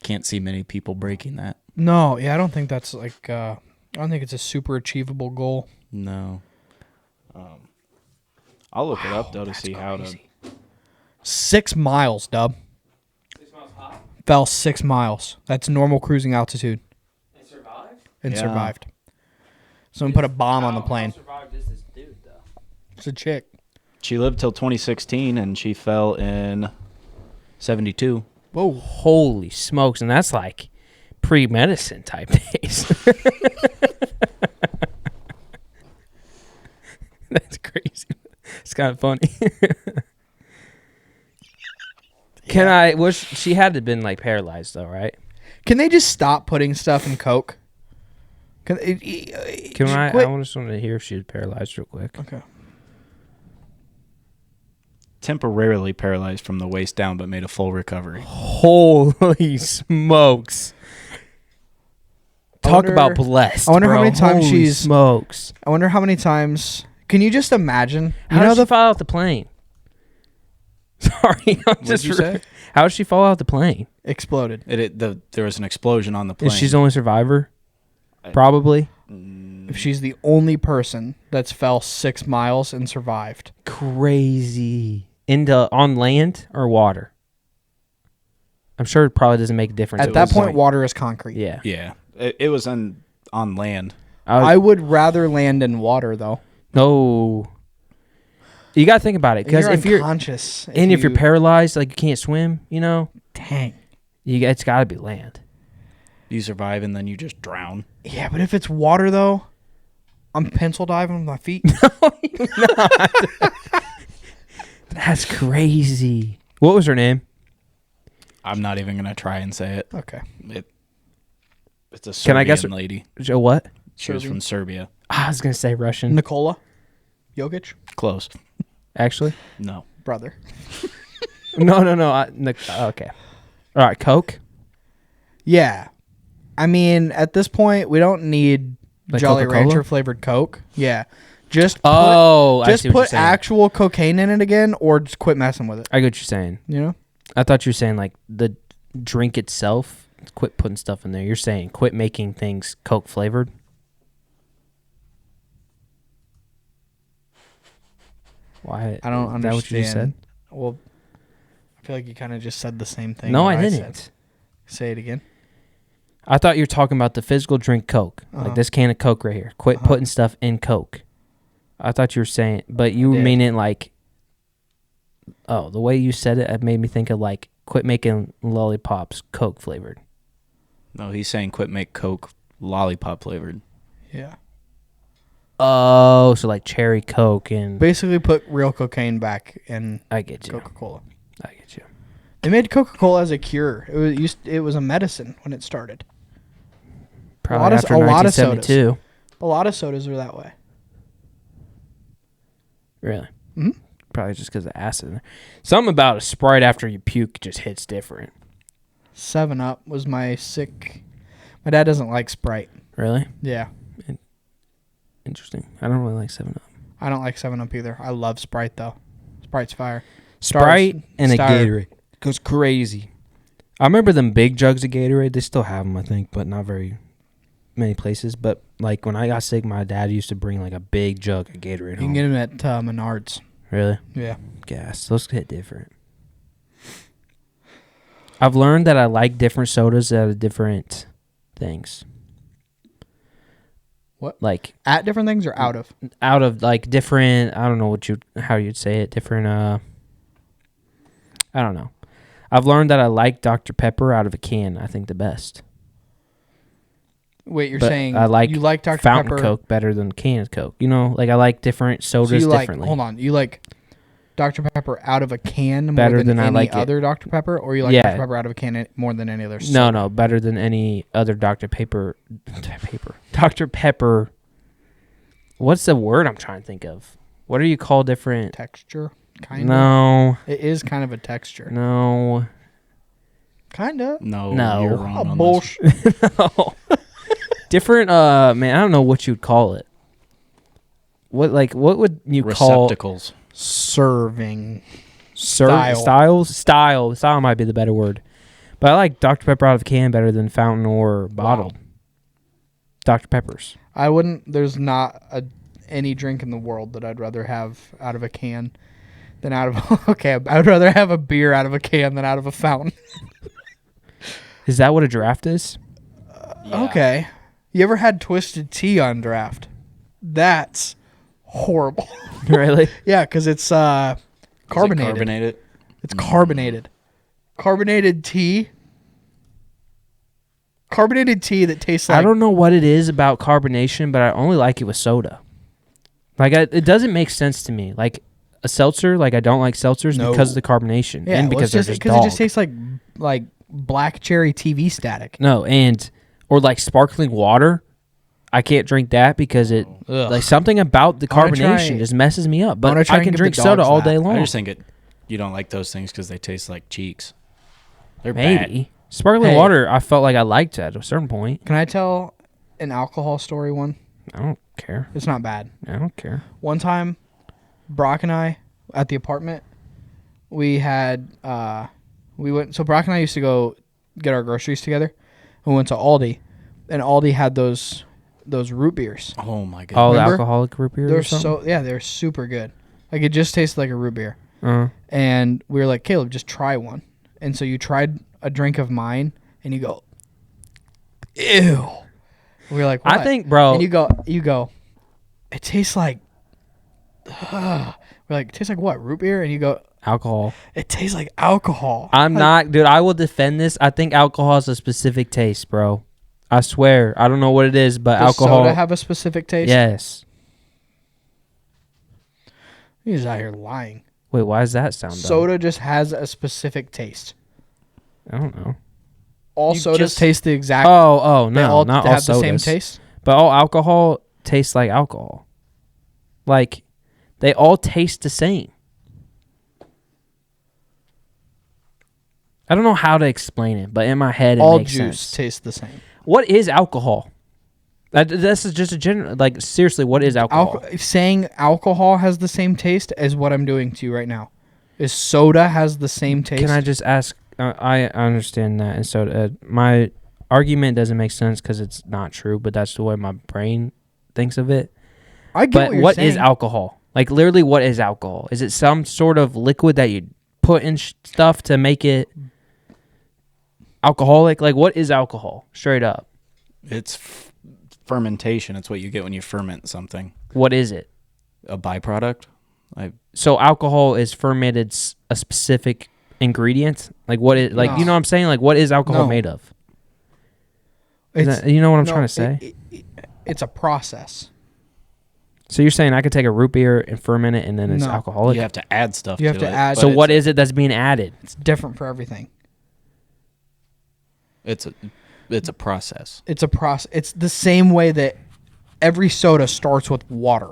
Can't see many people breaking that. no, yeah, I don't think that's like. I don't think it's a super achievable goal. No. I'll look it up though to see how to. 6 miles, Dub. 6 miles high. Fell 6 miles. That's normal cruising altitude And survived. and Yeah. survived. Someone put a bomb on the plane. Survived is this dude though. It's a chick. She lived till 2016, and she fell in 72. Whoa. Holy smokes! And that's like pre-medicine type days. That's crazy. It's kind of funny. Can I? Was she had to been like paralyzed though, right? Can they just stop putting stuff in Coke? Can I? quit- I just want to hear if she was paralyzed real quick. Okay. Temporarily paralyzed from the waist down, but made a full recovery. Holy smokes! Talk wonder- about blessed. I wonder how bro. many times Holy she's- smokes. I wonder how many times. Can you just imagine? You How know did she the fall out the plane? Sorry, I'm just. you say? How did she fall out the plane? exploded. There was an explosion on the plane. Is she's the only survivor? Probably. If she's the only person that's fell 6 miles and survived. Crazy. On land or water? I'm sure it probably doesn't make a difference. At that point, water is concrete. yeah. Yeah, it was on land. I would rather land in water though. No. You gotta think about it because if you're unconscious, if you're paralyzed, like you can't swim, you know, dang. it's gotta be land. You survive, and then you just drown. Yeah, but if it's water though, I'm pencil diving with my feet. That's crazy. What was her name? I'm not even gonna try and say it. Okay. It's a Serbian Can I guess lady. Joe, what? She was Serbian? from Serbia. I was gonna say Russian. Nikola Jokic, Close. Actually, No. brother. no. Okay. All right, Coke. Yeah. I mean, at this point, we don't need Like Jolly Coca-Cola? Rancher flavored Coke. Yeah. Just Oh, I just see what you're put saying. actual cocaine in it again, or just quit messing with it. I get what you're saying. You know? I thought you were saying like the drink itself. Quit putting stuff in there. You're saying quit making things Coke flavored. Why? I don't Is that what you just said? understand. Well, I feel like you kind of just said the same thing. No, that I said. didn't. Say it again. I thought you were talking about the physical drink Coke, Uh-huh. like this can of Coke right here. Quit Uh-huh. putting stuff in Coke. I thought you were saying, but you were did. meaning like, oh, the way you said it made me think of like quit making lollipops Coke flavored. No, he's saying quit make Coke lollipop flavored. Yeah. Oh, so like cherry Coke and Basically, put real cocaine back in I get you. Coca-Cola. I get you. They made Coca-Cola as a cure. It was a medicine when it started. Probably lot of- after a lot of sodas. 1972. A lot of sodas are that way. Really? Mhm. Probably just because of acid. In there. Something about a Sprite after you puke just hits different. 7-Up was my sick. My dad doesn't like Sprite. Really? Yeah. Interesting. I don't really like 7-Up. I don't like 7-Up either. I love Sprite though. Sprite's fire. Sprite and a Star. Gatorade goes crazy. I remember them big jugs of Gatorade. They still have them, I think, but not very many places. But like when I got sick, my dad used to bring like a big jug of Gatorade You home. can get them at Menards. Really? Yeah. Gas. Those hit different. I've learned that I like different sodas out of different things. What? Like At different things or out of? out of like different, I don't know how you'd say it, different I don't know. I've learned that I like Dr. Pepper out of a can, I think the best. Wait, you're But saying I like you like Dr. Fountain Pepper? Coke better than canned Coke. You know, like I like different sodas So you like, differently. hold on, you like Dr. Pepper out of a can more Better than than I any like it. other Dr. Pepper, or you like Yeah. Dr. Pepper out of a can more than any other? No, better than any other Dr. Pepper. Dr. Pepper. What's the word I'm trying to think of? What do you call different? Texture, kind of. No, It is kind of a texture, no. kind of. No, No. you're wrong on this. Bullshit. No. Different, man, I don't know what you'd call it. What would you call Receptacles. Serving. Style might be the better word. But I like Dr. Pepper out of a can better than fountain or bottled. Dr. Peppers. I wouldn't. There's not any drink in the world that I'd rather have out of a can than out of. Okay, I'd rather have a beer out of a can than out of a fountain. Is that what a draft is? Yeah. Okay. You ever had twisted tea on draft? That's horrible. Really? Yeah, because it's Is it carbonated. carbonated? It's carbonated. Carbonated tea. Carbonated tea that tastes like. I don't know what it is about carbonation, but I only like it with soda. Like it doesn't make sense to me. Like a seltzer, like I don't like seltzers No. because of the carbonation Yeah, and well, because it's they're just just because it just dog. tastes like black cherry TV static. No, or like sparkling water. I can't drink that because it Ugh. like something about the I wanna carbonation try- just messes me up. wanna But try I and can give drink the soda dogs all that. day long. I just think you don't like those things because they taste like cheeks. They're Maybe bad. sparkling Hey. water. I felt like I liked at a certain point. Can I tell an alcohol story? One. I don't care. It's not bad. I don't care. One time, Brock and I at the apartment, we had we went. So Brock and I used to go get our groceries together. We went to Aldi, and Aldi had those root beers. Oh my god. All the Remember? alcoholic root beer. They're or something? they're super good. Like it just tasted like a root beer. Uh, And we were like, Caleb, just try one. And so you tried a drink of mine, and you go, ew. We were like, what? I think, bro. And you go, it tastes like, we're like, it tastes like what, root beer? And you go, alcohol. it tastes like alcohol. I'm Like, not, dude. I will defend this. I think alcohol has a specific taste, bro. I swear. I don't know what it is, but Does alcohol. soda have a specific taste? Yes. He's out here lying. Wait, why does that sound? Dumb? Soda just has a specific taste. I don't know. All You sodas just- taste the exact. Oh they no, all not have all sodas. the same taste. But all alcohol tastes like alcohol. Like they all taste the same. I don't know how to explain it, but in my head it All makes juice sense. tastes the same. What is alcohol? This is just a general, like, seriously, what is alcohol? Saying alcohol has the same taste as what I'm doing to you right now. Is soda has the same taste? Can I just ask? I understand that, and so my argument doesn't make sense because it's not true, but that's the way my brain thinks of it. I get But what you're what saying. is alcohol? Like, literally, what is alcohol? Is it some sort of liquid that you put in stuff to make it alcoholic? Like, what is alcohol? Straight up. It's fermentation. It's what you get when you ferment something. What is it? A byproduct. So alcohol is fermented a specific ingredient? Like, what is, like, No. you know what I'm saying? Like, what is alcohol No. made of? It's, You know what I'm no, trying to say? It's a process. So you're saying I could take a root beer and ferment it and then it's No. alcoholic? You have to add stuff. You have to it, add- but So it's what is it that's being added? It's different for everything. It's a process. It's a process. It's the same way that every soda starts with water,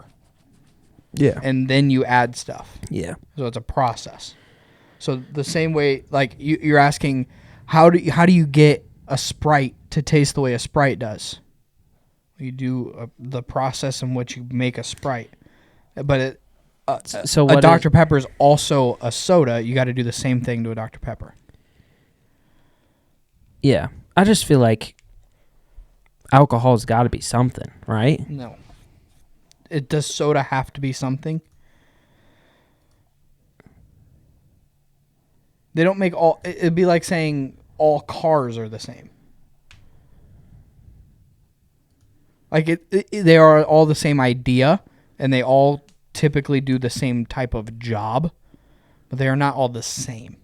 Yeah. and then you add stuff. Yeah. So it's a process. So the same way, like you're asking, how do you get a Sprite to taste the way a Sprite does? You do the process in which you make a Sprite, but So a what Dr. Pepper is also a soda. You got to do the same thing to a Dr. Pepper. Yeah. I just feel like alcohol's got to be something, right? No. Does soda have to be something? They don't make all. It'd be like saying all cars are the same. Like they are all the same idea, and they all typically do the same type of job, but they are not all the same.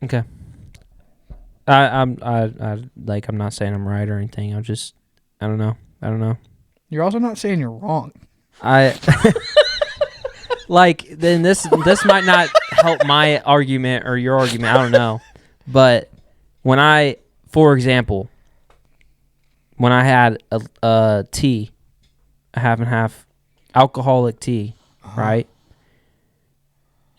Okay. I'm not saying I'm right or anything. I don't know. You're also not saying you're wrong. Like, then this might not help my argument or your argument. I don't know. But for example, when I had a tea, a half and half alcoholic tea, right?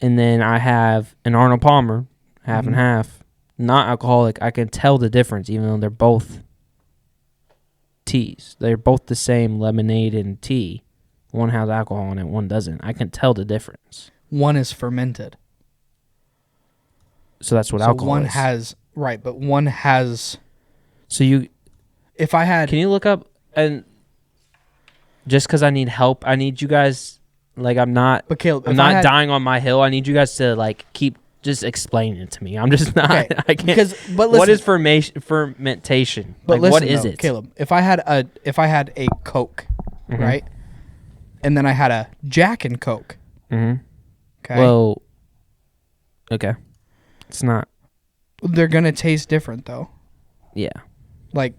And then I have an Arnold Palmer, half and half, not alcoholic. I can tell the difference, even though they're both teas. They're both the same lemonade and tea. One has alcohol in it, one doesn't. I can tell the difference. One is fermented. So that's what So alcohol one is. has right, but one has. So you If I had can you look up, and just because I need help, I need you guys, like, I'm not But Caleb, I'm if I not had- dying on my hill. I need you guys to, like, keep just explaining it to me. I'm just not. Okay, I can't. but What is listen- fermentation? But Like, what listen, is though, it? Caleb? If I had a Coke, Mhm. right, and then I had a Jack and Coke, Mm-hmm. okay, Well, okay, it's not. they're gonna taste different though. Yeah. Like,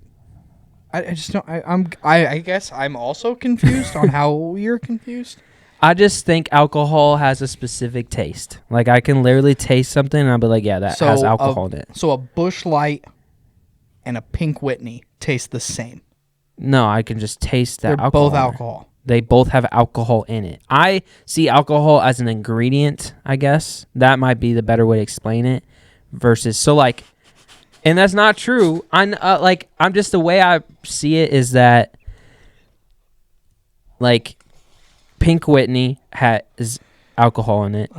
I just don't. I guess I'm also confused on how you're confused. I just think alcohol has a specific taste. Like, I can literally taste something and I'll be like, yeah, that So has alcohol in it. So a Busch Light and a Pink Whitney taste the same. No, I can just taste that They're alcohol. both in it. alcohol. They both have alcohol in it. I see alcohol as an ingredient, I guess. That might be the better way to explain it. Versus, so, like, and that's not true. I'm just, the way I see it is that, like, Pink Whitney has alcohol in it,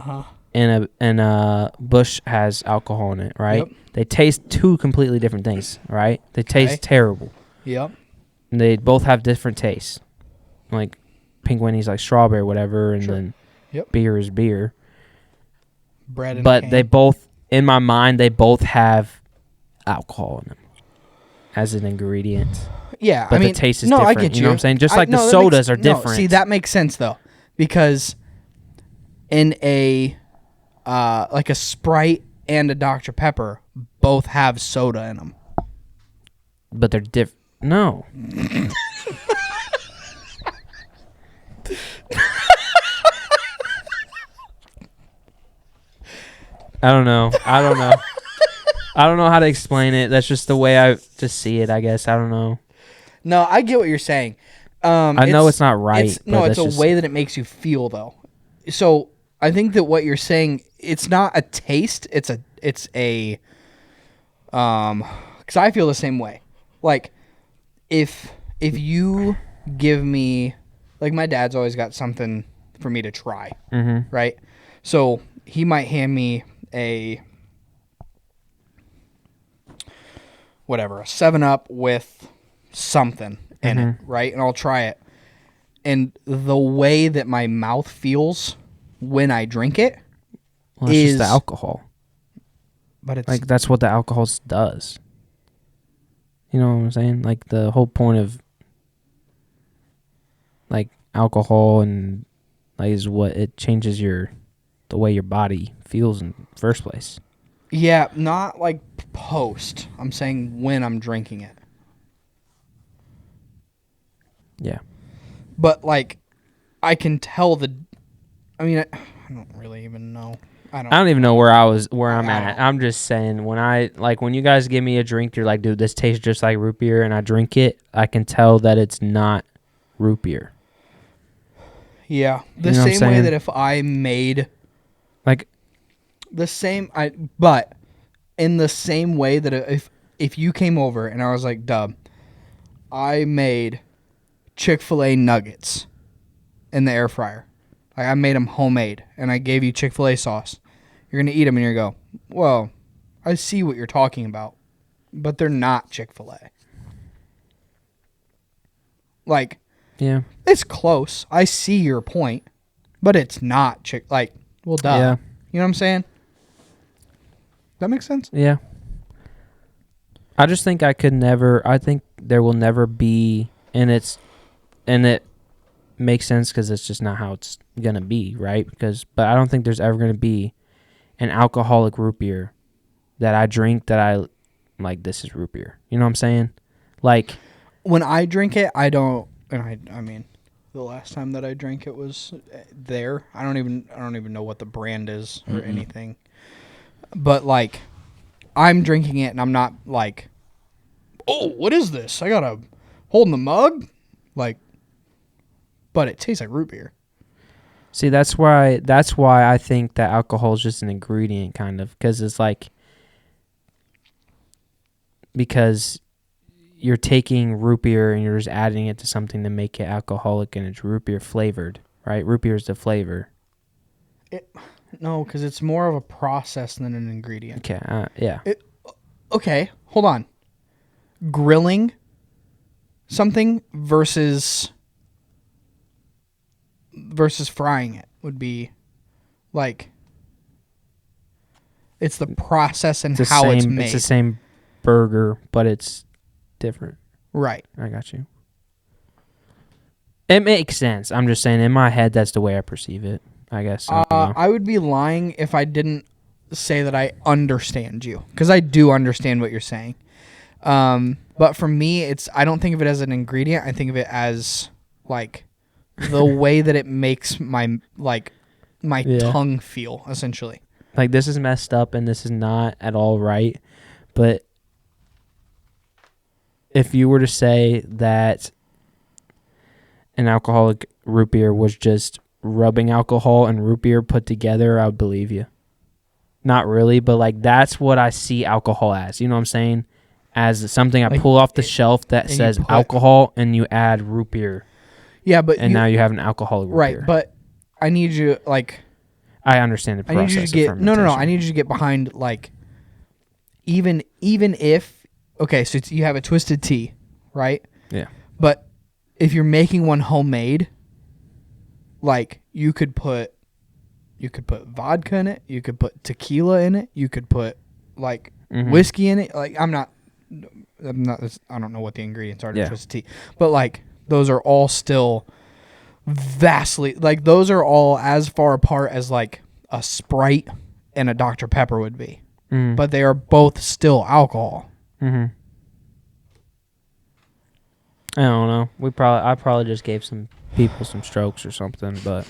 and a Bush has alcohol in it, right? Yep. They taste two completely different things, right? They taste Okay. terrible. Yep. And they both have different tastes. Like, Pink Whitney's like strawberry or whatever, and Sure. then Yep. beer is beer. Bread and But they both, in my mind, they both have alcohol in them as an ingredient. Yeah, But I mean, the taste is no, different. I get You know what I'm saying? Just like the that sodas are no, different. see, that makes sense though, because in a like a Sprite and a Dr. Pepper both have soda in them. But they're different. No. I don't know. I don't know how to explain it. That's just the way I just see it, I guess. I don't know. No, I get what you're saying. I know it's not right. It's, but no, it's that's a just- way that it makes you feel though. So I think that what you're saying, it's not a taste. It's a because I feel the same way. Like if you give me, like, my dad's always got something for me to try, right? So he might hand me a 7-Up with something in it, right? And I'll try it. And the way that my mouth feels when I drink it Well, it's is just the alcohol. But it's Like, that's what the alcohol does. You know what I'm saying? Like, the whole point of, like, alcohol and, like, is what it changes the way your body feels in the first place. yeah, not like post. I'm saying when I'm drinking it. Yeah. But like, I can tell I mean, I don't really even know. I don't even know where I'm I at. don't. I'm just saying, when you guys give me a drink, you're like, dude, this tastes just like root beer, and I drink it, I can tell that it's not root beer. Yeah, the You know what I'm same way saying? that if I made Like, but in the same way that if you came over and I was like, Dub, I made Chick-fil-A nuggets in the air fryer. Like, I made them homemade, and I gave you Chick-fil-A sauce. You're going to eat them, and you're going to go, well, I see what you're talking about, but they're not Chick-fil-A. Like, yeah. it's close. I see your point, but it's not well, duh. Yeah. You know what I'm saying? That makes sense? Yeah. I just think I think there will never be, and it makes sense because it's just not how it's going to be, right? But I don't think there's ever going to be an alcoholic root beer that I drink that I, like, this is root beer. You know what I'm saying? Like, When I drink it, I don't, and I mean, the last time that I drank it was there. I don't even know what the brand is or anything. But like, I'm drinking it and I'm not like, oh, what is this? I gotta hold in the mug, like. But it tastes like root beer. see, that's why I think that alcohol is just an ingredient, kind of, because it's like, because you're taking root beer and you're just adding it to something to make it alcoholic, and it's root beer flavored, right? Root beer is the flavor. No, because it's more of a process than an ingredient. Okay, yeah. Okay, hold on. Grilling something versus frying it would be like, it's the process and how it's made. It's the same burger, but it's different. Right. I got you. It makes sense. I'm just saying, in my head, that's the way I perceive it, I guess. I don't know. I would be lying if I didn't say that I understand you, because I do understand what you're saying. But for me, I don't think of it as an ingredient. I think of it as like the way that it makes my tongue feel, essentially. Like, this is messed up and this is not at all right. But if you were to say that an alcoholic root beer was just rubbing alcohol and root beer put together, I would believe you. Not really, but like, that's what I see alcohol as. You know what I'm saying? As something I Like, pull off the shelf that you says put- alcohol, and you add root beer, Yeah, but and now you have an alcoholic root right. beer. But I need you I understand the I process. need you to get of no. I fermentation. need you to get behind, like, even if, okay, so you have a twisted tea, right? Yeah. But if you're making one homemade, like, you could put vodka in it, you could put tequila in it, you could put like whiskey in it. Like, I don't know what the ingredients are to twisted tea, but like, those are all still vastly, like, those are all as far apart as like a Sprite and a Dr. Pepper would be, but they are both still alcohol. I don't know. I probably just gave some people some strokes or something, but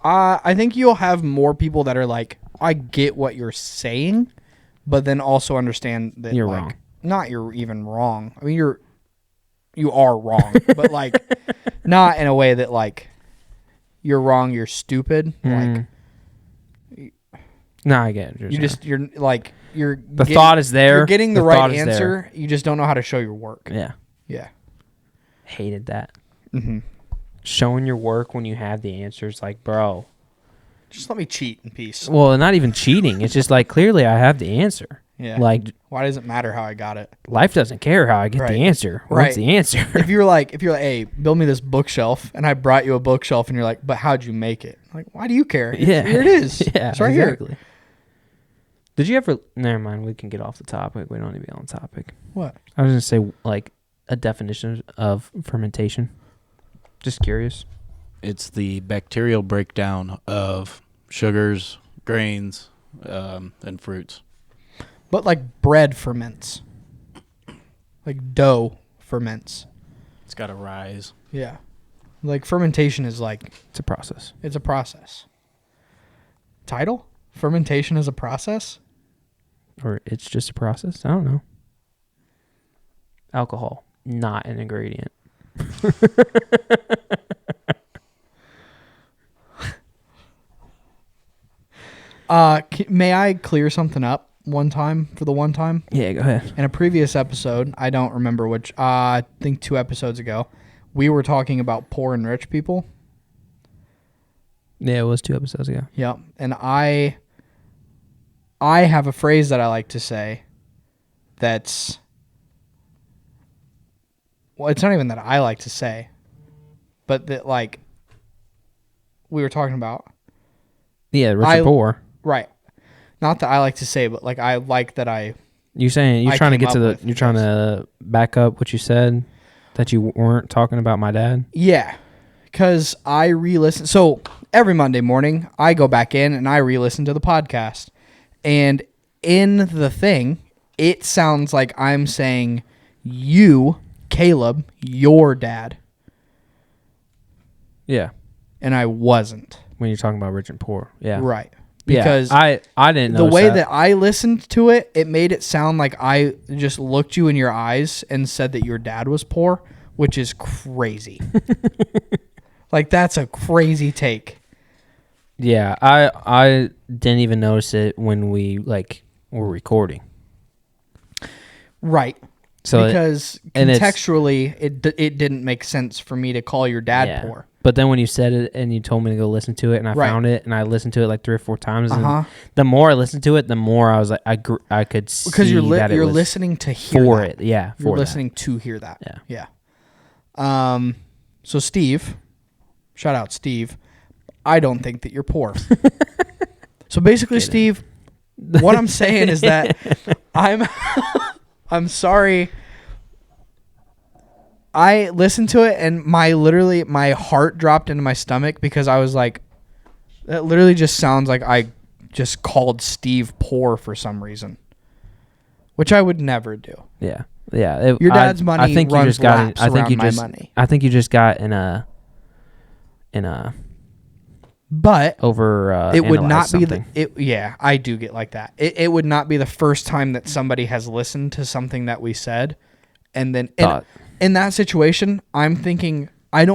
I think you'll have more people that are like, I get what you're saying, but then also understand that You're like, wrong. Not you're even wrong. I mean, you are wrong, but like, not in a way that like, you're wrong, you're stupid. Like, No, I get it. You're thought is there. You're getting the thought right is answer. there. You just don't know how to show your work. Yeah. Yeah. Hated that. Mm-hmm. Showing your work when you have the answers, like, bro. Just let me cheat in peace. Well, not even cheating. It's just like, clearly I have the answer. Yeah. Like, why does it matter how I got it? life doesn't care how I get Right. the answer. Right. What's the answer? If you're like, hey, build me this bookshelf, and I brought you a bookshelf, and you're like, but how'd you make it? I'm like, why do you care? Yeah. Here it is. Yeah, it's right exactly. Did you ever? Never mind. We can get off the topic. We don't need to be on topic. What? I was gonna say like a definition of fermentation. Just curious. It's the bacterial breakdown of sugars, grains, and fruits. But like bread ferments, like dough ferments. It's got to rise. Yeah. Like fermentation is like, It's a process. it's a process. Title? Fermentation is a process? Or it's just a process. I don't know. Alcohol, not an ingredient. May I clear something up one time for the one time? Yeah, go ahead. In a previous episode, I don't remember which, I think 2 episodes ago, we were talking about poor and rich people. Yeah, it was 2 episodes ago. Yep. And I have a phrase that I like to say that's, well, it's not even that I like to say, but that like we were talking about. Yeah, rich or poor. Right. Not that I like to say, but like I like that You're saying you're I trying to came get to up the. with You're trying to back up what you said, that you weren't talking about my dad. yeah, because I re-listen. So every Monday morning, I go back in and I re-listen to the podcast, and in the thing, it sounds like I'm saying you, Caleb, your dad, Yeah, and I wasn't. when you're talking about rich and poor. Yeah, Right. Yeah, Because I didn't know the way that I listened to it, it made it sound like I just looked you in your eyes and said that your dad was poor, which is crazy. Like, that's a crazy take. Yeah, I didn't even notice it when we like were recording. Right. So because contextually, it didn't make sense for me to call your dad poor. But then when you said it and you told me to go listen to it, and I Right. found it and I listened to it like 3 or 4 times, Uh-huh. and the more I listened to it, the more I was like, I could see Because you're that it you're was listening to hear for that. it. Yeah, You're for that. listening to hear that. Yeah. Yeah. So Steve, shout out Steve. I don't think that you're poor. So basically, Steve, what I'm saying is that I'm sorry. I listened to it and my heart dropped into my stomach because I was like, that literally just sounds like I just called Steve poor for some reason, which I would never do. Yeah, yeah. Your dad's money I think you runs just got. laps I think around you my just. money. I think you just got in a. But Over. it would not be something. yeah, I do get like that. It would not be the first time that somebody has listened to something that we said, and then Thought. in that situation, I'm thinking I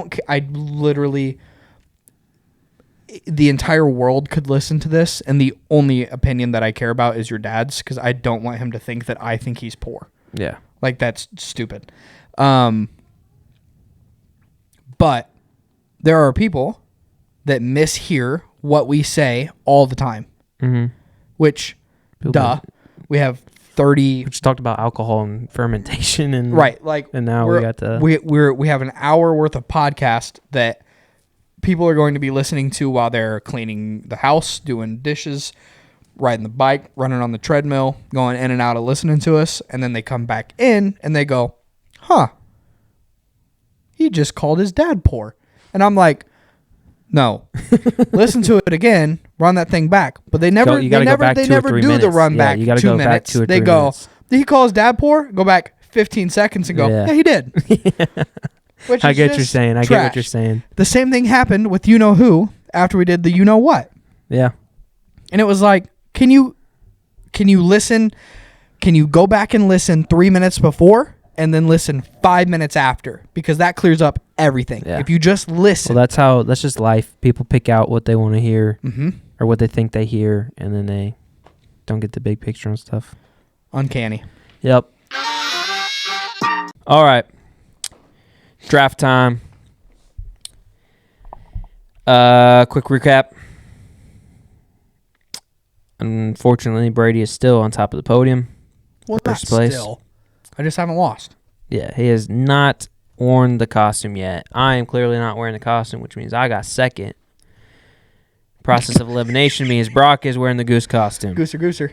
literally, the entire world could listen to this, and the only opinion that I care about is your dad's, because I don't want him to think that I think he's poor. Yeah. Like, that's stupid. But there are people that mishear what we say all the time, Mm-hmm. which, People- we have 30. We just talked about alcohol and fermentation and Right, like, and now we got the we have an hour worth of podcast that people are going to be listening to while they're cleaning the house, doing dishes, riding the bike, running on the treadmill, going in and out of listening to us, and then they come back in and they go, "Huh, he just called his dad poor," and I'm like, "No, listen to it again, run that thing back." But they never, you gotta go back they 2 or never 3 do the minutes. run Yeah, back. you gotta 2 go back minutes. 2 or They 3 go, minutes. "Did he call his dad poor?" Go back 15 seconds and go, Yeah. "Yeah, he did." Which I is get what you're just saying. I get what you're trash. saying. The same thing happened with You Know Who after we did the You Know What. Yeah. And it was like, can you listen? Can you go back and listen 3 minutes before and then listen 5 minutes after? Because that clears up everything. Yeah. If you just listen. Well, that's just life. People pick out what they want to hear Mm-hmm. or or what they think they hear, and then they don't get the big picture and stuff. Uncanny. Yep. All right. Draft time. Quick recap. Unfortunately, Brady is still on top of the podium. Well, First not place. still. I just haven't lost. Yeah, he has not worn the costume yet. I am clearly not wearing the costume, which means I got second. Process of elimination means Brock is wearing the goose costume. Gooser.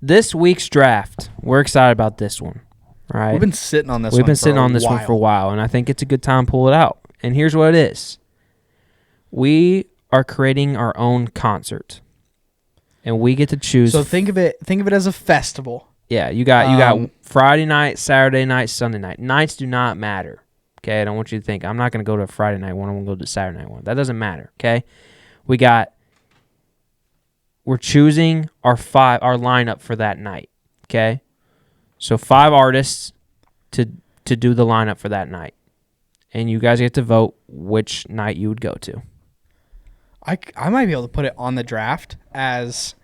This week's draft, we're excited about this one. Right? We've been sitting on this We've one been for sitting a on this one while. for a while, and I think it's a good time to pull it out. And here's what it is. We are creating our own concert. And we get to choose. So think of it as a festival. Yeah, you got Friday night, Saturday night, Sunday night. Nights do not matter. Okay, I don't want you to think I'm not going to go to a Friday night one. I'm going to go to a Saturday night one. That doesn't matter. Okay, we're choosing our lineup for that night. Okay, so 5 artists to do the lineup for that night, and you guys get to vote which night you would go to. I might be able to put it on the draft as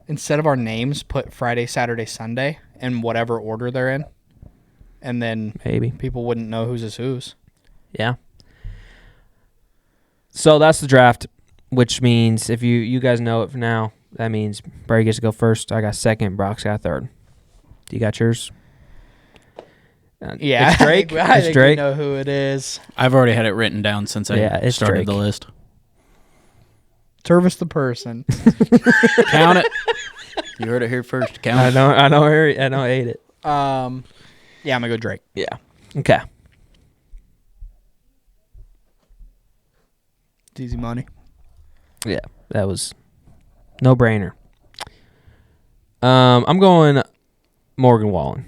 instead of our names, put Friday, Saturday, Sunday in whatever order they're in, and then Maybe. people wouldn't know whose is whose. Yeah. So that's the draft, which means if you guys know it for now, that means Brady gets to go first. I got second. Brock's got third. Do you got yours? Yeah, It's Drake. I It's think Drake. we know who it is. I've already had it written down since Yeah, I it's started Drake. the list. Service the person. Count it. You heard it here first. Count I it. know. I ate it. Yeah, I'm gonna go Drake. Yeah. Okay. It's easy money. Yeah, that was no brainer. I'm going Morgan Wallen.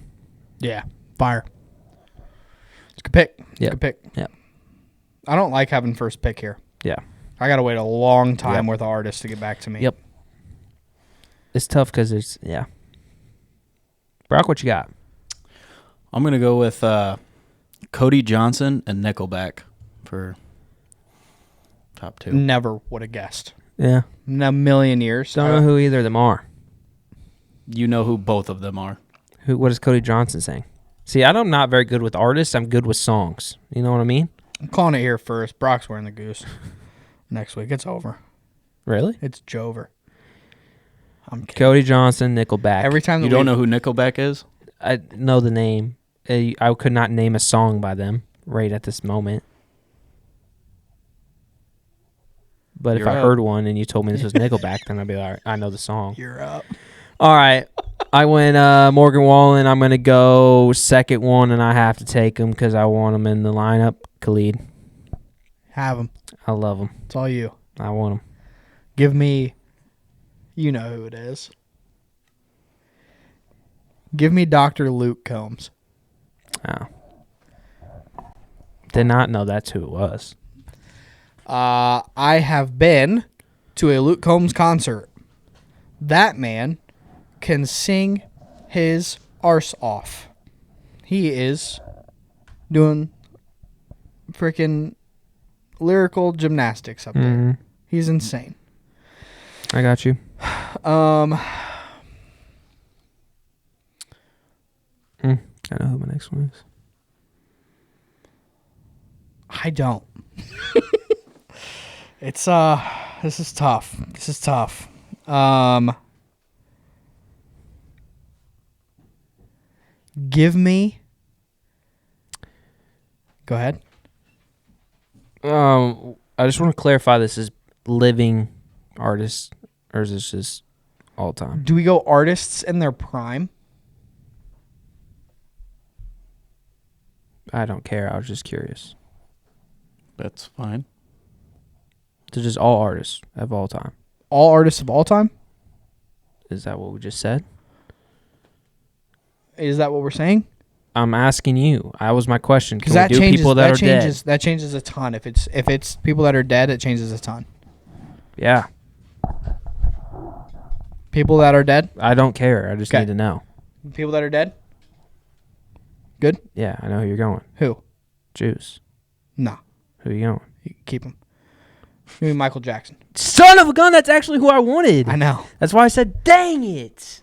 Yeah, fire. It's a good pick. Yeah. Good pick. Yeah. I don't like having first pick here. Yeah. I gotta wait a long time Yep. with artists to get back to me. Yep. It's tough because it's Brock, what you got? I'm gonna go with Cody Johnson and Nickelback for top 2. Never would have guessed. Yeah. In a million years. Don't know who either of them are. You know who both of them are. What is Cody Johnson saying? See, I'm not very good with artists. I'm good with songs. You know what I mean? I'm calling it here first. Brock's wearing the goose. Next week, it's over. Really? It's Jover. I'm kidding. Cody Johnson, Nickelback. Every time that You don't know who Nickelback is? I know the name. I could not name a song by them right at this moment. But if You're I up. heard one and you told me this was Nickelback, then I'd be like, I know the song. You're up. All right. I went Morgan Wallen. I'm going to go second one, and I have to take him because I want him in the lineup. Khalid. Have him. I love him. It's all you. I want him. Give me. You know who it is. Give me Dr. Luke Combs. Oh. Did not know that's who it was. I have been to a Luke Combs concert. That man can sing his arse off. He is doing freaking lyrical gymnastics up there. Mhm. He's insane. I got you. I know who my next one is. I don't. It's this is tough. This is tough. Give me. Go ahead. I just want to clarify this is living artists, or is this just all time? Do we go artists in their prime? I don't care. I was just curious. That's fine. They're just all artists of all time. All artists of all time? Is that what we just said? Is that what we're saying? I'm asking you. That was my question. Because Can that we do changes. people that are changes. dead? That changes a ton. If it's people that are dead, it changes a ton. Yeah. People that are dead. I don't care. I just Okay. need to know. People that are dead. Good. Yeah, I know who you're going. Who? Juice. No. Who you going? You keep them. Give me Michael Jackson. Son of a gun, that's actually who I wanted. I know. That's why I said, dang it.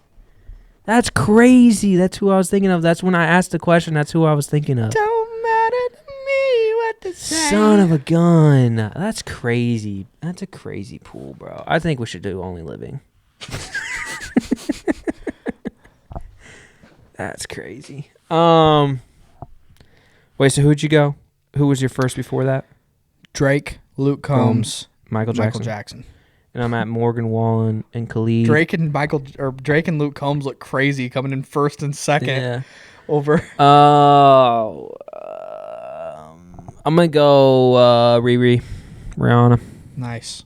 That's crazy. That's who I was thinking of. That's when I asked the question. That's who I was thinking of. Don't matter to me what they say. Son of a gun. That's crazy. That's a crazy pool, bro. I think we should do Only Living. That's crazy. Wait, so who'd you go? Who was your first before that? Drake, Luke Combs, Michael Jackson. Michael Jackson. And I'm at Morgan Wallen and Khalid. Drake and Luke Combs look crazy coming in first and second Yeah. over. Oh, I'm gonna go Riri, Rihanna. Nice.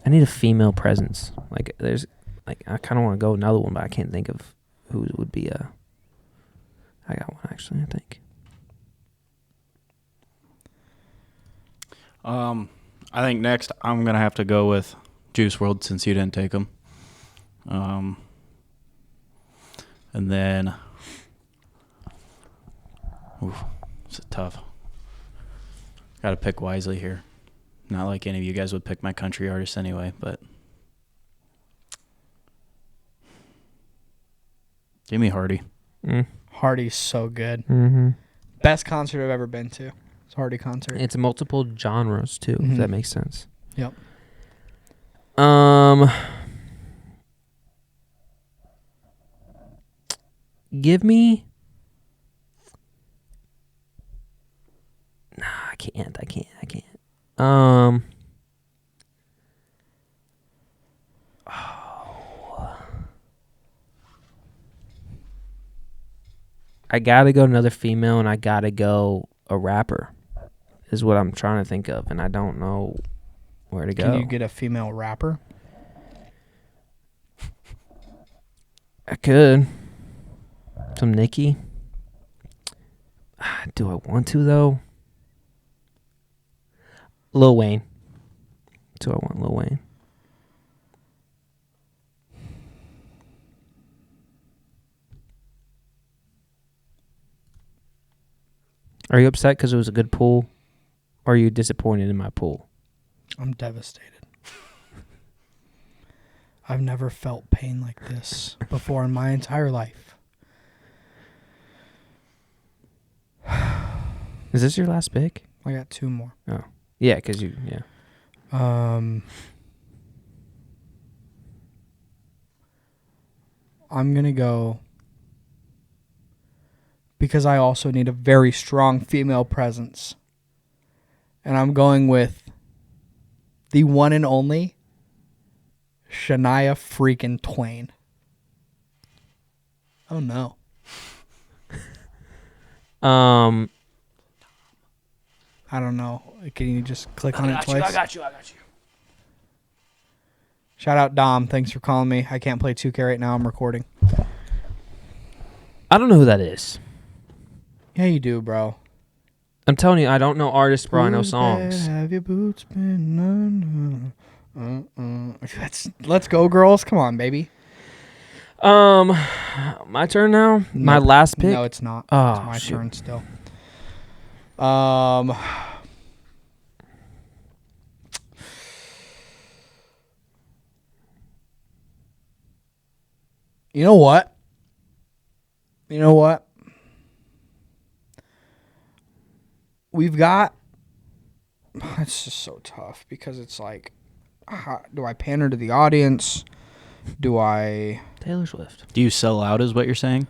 I need a female presence. Like I kind of want to go another one, but I can't think of who would be a. I got one actually. I think. I think next I'm gonna have to go with Juice WRLD since you didn't take him. And then, it's tough. Got to pick wisely here. Not like any of you guys would pick my country artist anyway, but give me Hardy. Hardy's so good. Mm-hmm. Best concert I've ever been to. It's a Hardy concert. It's multiple genres too. If that makes sense. Yep. Give me. Nah, I can't. I gotta go another female, and I gotta go a rapper. Is what I'm trying to think of, and I don't know where to go. Can you get a female rapper? I could. Some Nicki. Do I want to though? Lil Wayne. Do I want Lil Wayne? Are you upset because it was a good pool? Or are you disappointed in my pool? I'm devastated. I've never felt pain like this before in my entire life. Is this your last pick? I got two more. Oh. Yeah, because you, yeah. I'm going to go because I also need a very strong female presence. And I'm going with the one and only Shania freaking Twain. Oh, no. I don't know. Can you just click on it twice? I got you. Shout out Dom. Thanks for calling me. I can't play 2K right now. I'm recording. I don't know who that is. Yeah, you do, bro. I'm telling you, I don't know artists, bro. I know songs. Have your boots been Let's go, girls. Come on, baby. My turn now? My last pick? No, it's not. Oh, it's my shoot. turn still. You know what? We've got. It's just so tough because it's like, do I pander to the audience? Do I? Taylor Swift. Do you sell out is what you're saying?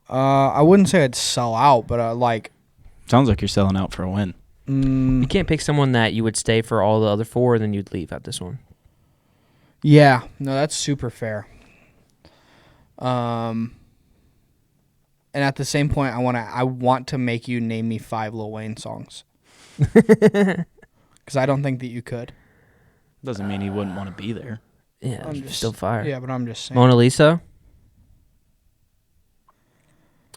I wouldn't say I'd sell out, but like. Sounds like you're selling out for a win. You can't pick someone that you would stay for all the other four, and then you'd leave at this one. Yeah, no, that's super fair. And at the same point, I want to make you name me 5 Lil Wayne songs. Because I don't think that you could. Doesn't mean he wouldn't want to be there. Yeah, I'm just, still fire. Yeah, but I'm just saying. Mona Lisa.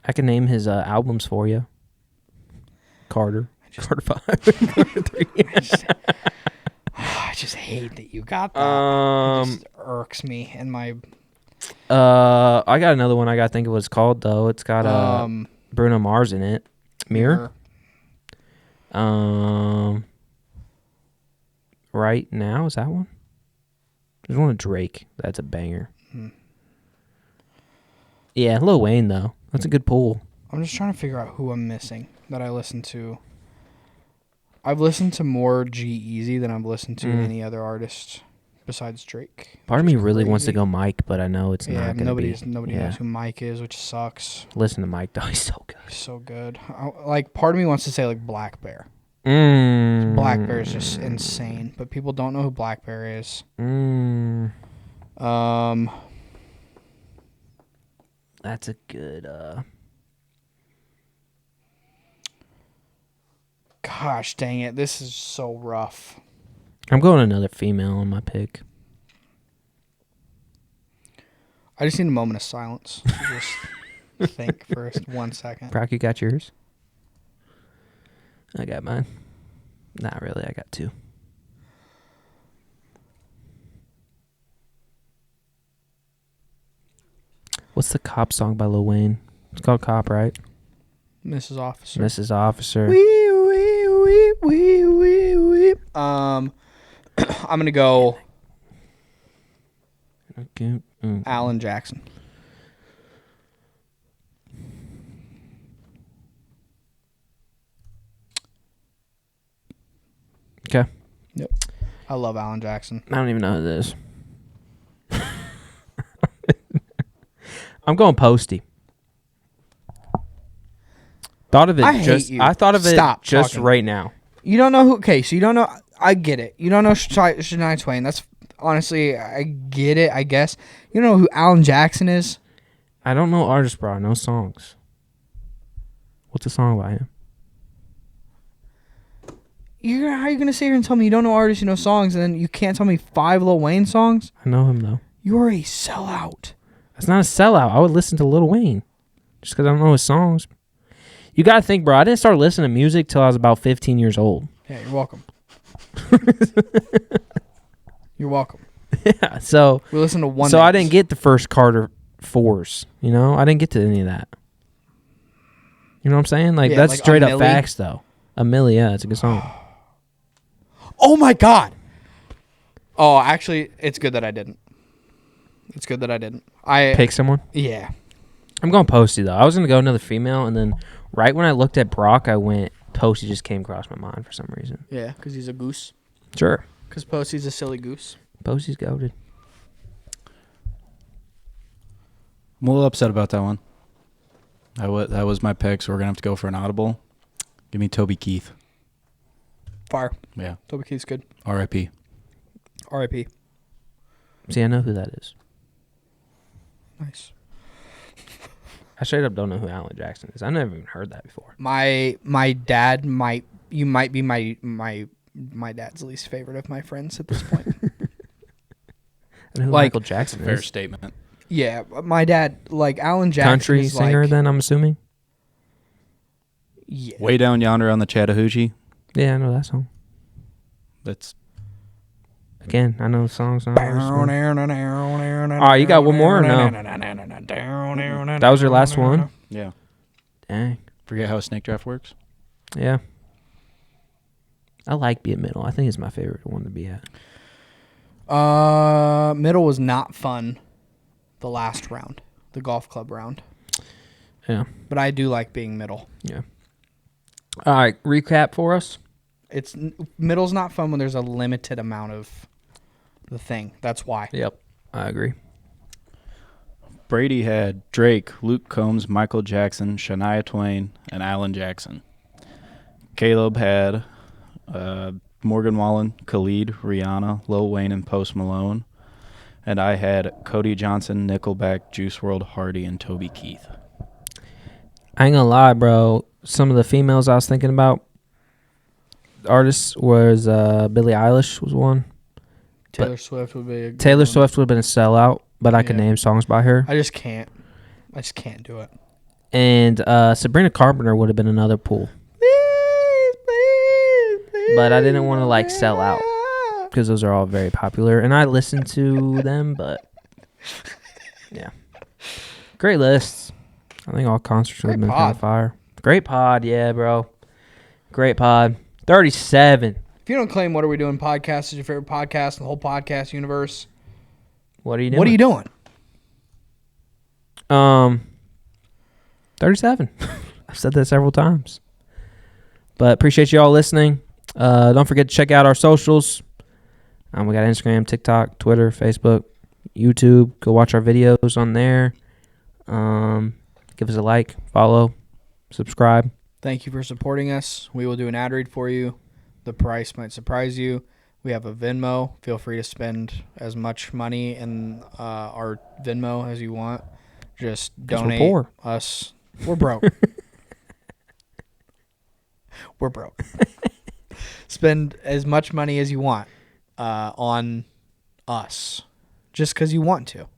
I can name his albums for you. Carter. Carter 5. Carter 3. I just hate that you got that. It just irks me in my. I got another one. I got to think of what it's called though. It's got Bruno Mars in it. Mirror. Right Now. Is that one? There's one of Drake. That's a banger. Yeah, Lil Wayne, though. That's a good pull. I'm just trying to figure out who I'm missing that I listen to. I've listened to more G-Eazy than I've listened to any other artist besides Drake. Part of which me is really wants to crazy. go Mike, but I know it's not going to be. Nobody knows who Mike is, which sucks. Listen to Mike, though. He's so good. He's so good. Like, part of me wants to say, like, Black Bear. Mm. Black Bear is just insane, but people don't know who Black Bear is. That's a good. Gosh dang it, this is so rough. I'm going another female on my pick. I just need a moment of silence. To just think for 1 second. Brock, you got yours? I got mine. Not really. I got two. What's the Cop song by Lil Wayne? It's called Cop, right? Mrs. Officer. Mrs. Officer. I'm gonna go Okay. Alan Jackson. Okay. Yep. I love Alan Jackson. I don't even know who this is. I'm going Posty. Thought of it I hate just. you. I thought of it Stop just talking. right now. You don't know who? Okay, so you don't know. I get it. You don't know Shania Twain. That's honestly, I get it. I guess you don't know who Alan Jackson is. I don't know artists, bro. I know songs. What's a song by him? How are you gonna sit here and tell me you don't know artists, you know songs, and then you can't tell me 5 Lil Wayne songs? I know him though. You're a sellout. That's not a sellout. I would listen to Lil Wayne just because I don't know his songs. You gotta think, bro. I didn't start listening to music till I was about 15 years old. Yeah, you're welcome. You're welcome. Yeah. So We listened to one. I didn't get the first Carter 4s. You know, I didn't get to any of that. You know what I'm saying? Like Yeah, that's like straight A up Milli. facts, though. A Milli, yeah, it's a good song. Oh my god. Oh, actually, it's good that I didn't. It's good that I didn't. Pick someone. Yeah. I'm going Posty though. I was gonna go another female, and then right when I looked at Brock, I went Posty. Just came across my mind for some reason. Yeah, because he's a goose. Sure, Because Posty's a silly goose. Posty's goated. I'm a little upset about that one. That was my pick, so we're going to have to go for an audible. Give me Toby Keith. Fire. Yeah. Toby Keith's good. R.I.P. R.I.P. See, I know who that is. Nice. I straight up don't know who Alan Jackson is. I never even heard that before. My dad might be my dad's least favorite of my friends at this point. I know who Like- Michael Jackson Fair is. statement. Yeah, my dad, like Alan Jackson, Country is singer, like, then I'm assuming. Yeah. Way down yonder on the Chattahoochee. Yeah, I know that song. That's Again, I know the songs. All All right, you got one more or no? That was your last one? yeah. Dang. Forget how a snake draft works. Yeah. I like being middle. I think it's my favorite one to be at. Middle was not fun. The last round, the golf club round, Yeah. but I do like being middle. Yeah. All right, recap for us. Middle's not fun when there's a limited amount of the thing. That's why. Yep. I agree. Brady had Drake, Luke Combs, Michael Jackson, Shania Twain, and Alan Jackson. Caleb had Morgan Wallen, Khalid, Rihanna, Lil Wayne, and Post Malone. And I had Cody Johnson, Nickelback, Juice WRLD, Hardy, and Toby Keith. I ain't gonna lie, bro. Some of the females I was thinking about, artists, was Billie Eilish was one. Taylor Swift would be a good Taylor one. Swift would have been a sellout, but I could Yeah. name songs by her. I just can't do it. And Sabrina Carpenter would have been another pool. But I didn't want to like sell out because those are all very popular, and I listened to them. But yeah, great lists. I think all concerts would have Great been kind pod. of fire. Great pod, yeah, bro. Great pod. 37. If you don't claim What Are We Doing podcast is your favorite podcast in the whole podcast universe, What are you doing? what are you doing? 37. I've said that several times. But appreciate you all listening. Don't forget to check out our socials. We got Instagram, TikTok, Twitter, Facebook, YouTube. Go watch our videos on there. Give us a like, follow, subscribe. Thank you for supporting us. We will do an ad read for you. The price might surprise you. We have a Venmo. Feel free to spend as much money in our Venmo as you want. Just 'Cause we're donate poor. us. We're broke. We're broke. Spend as much money as you want on us, just because you want to.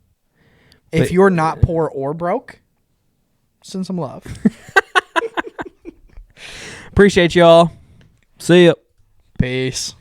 If But- you're not poor or broke, send some love. Appreciate y'all. See ya. Peace.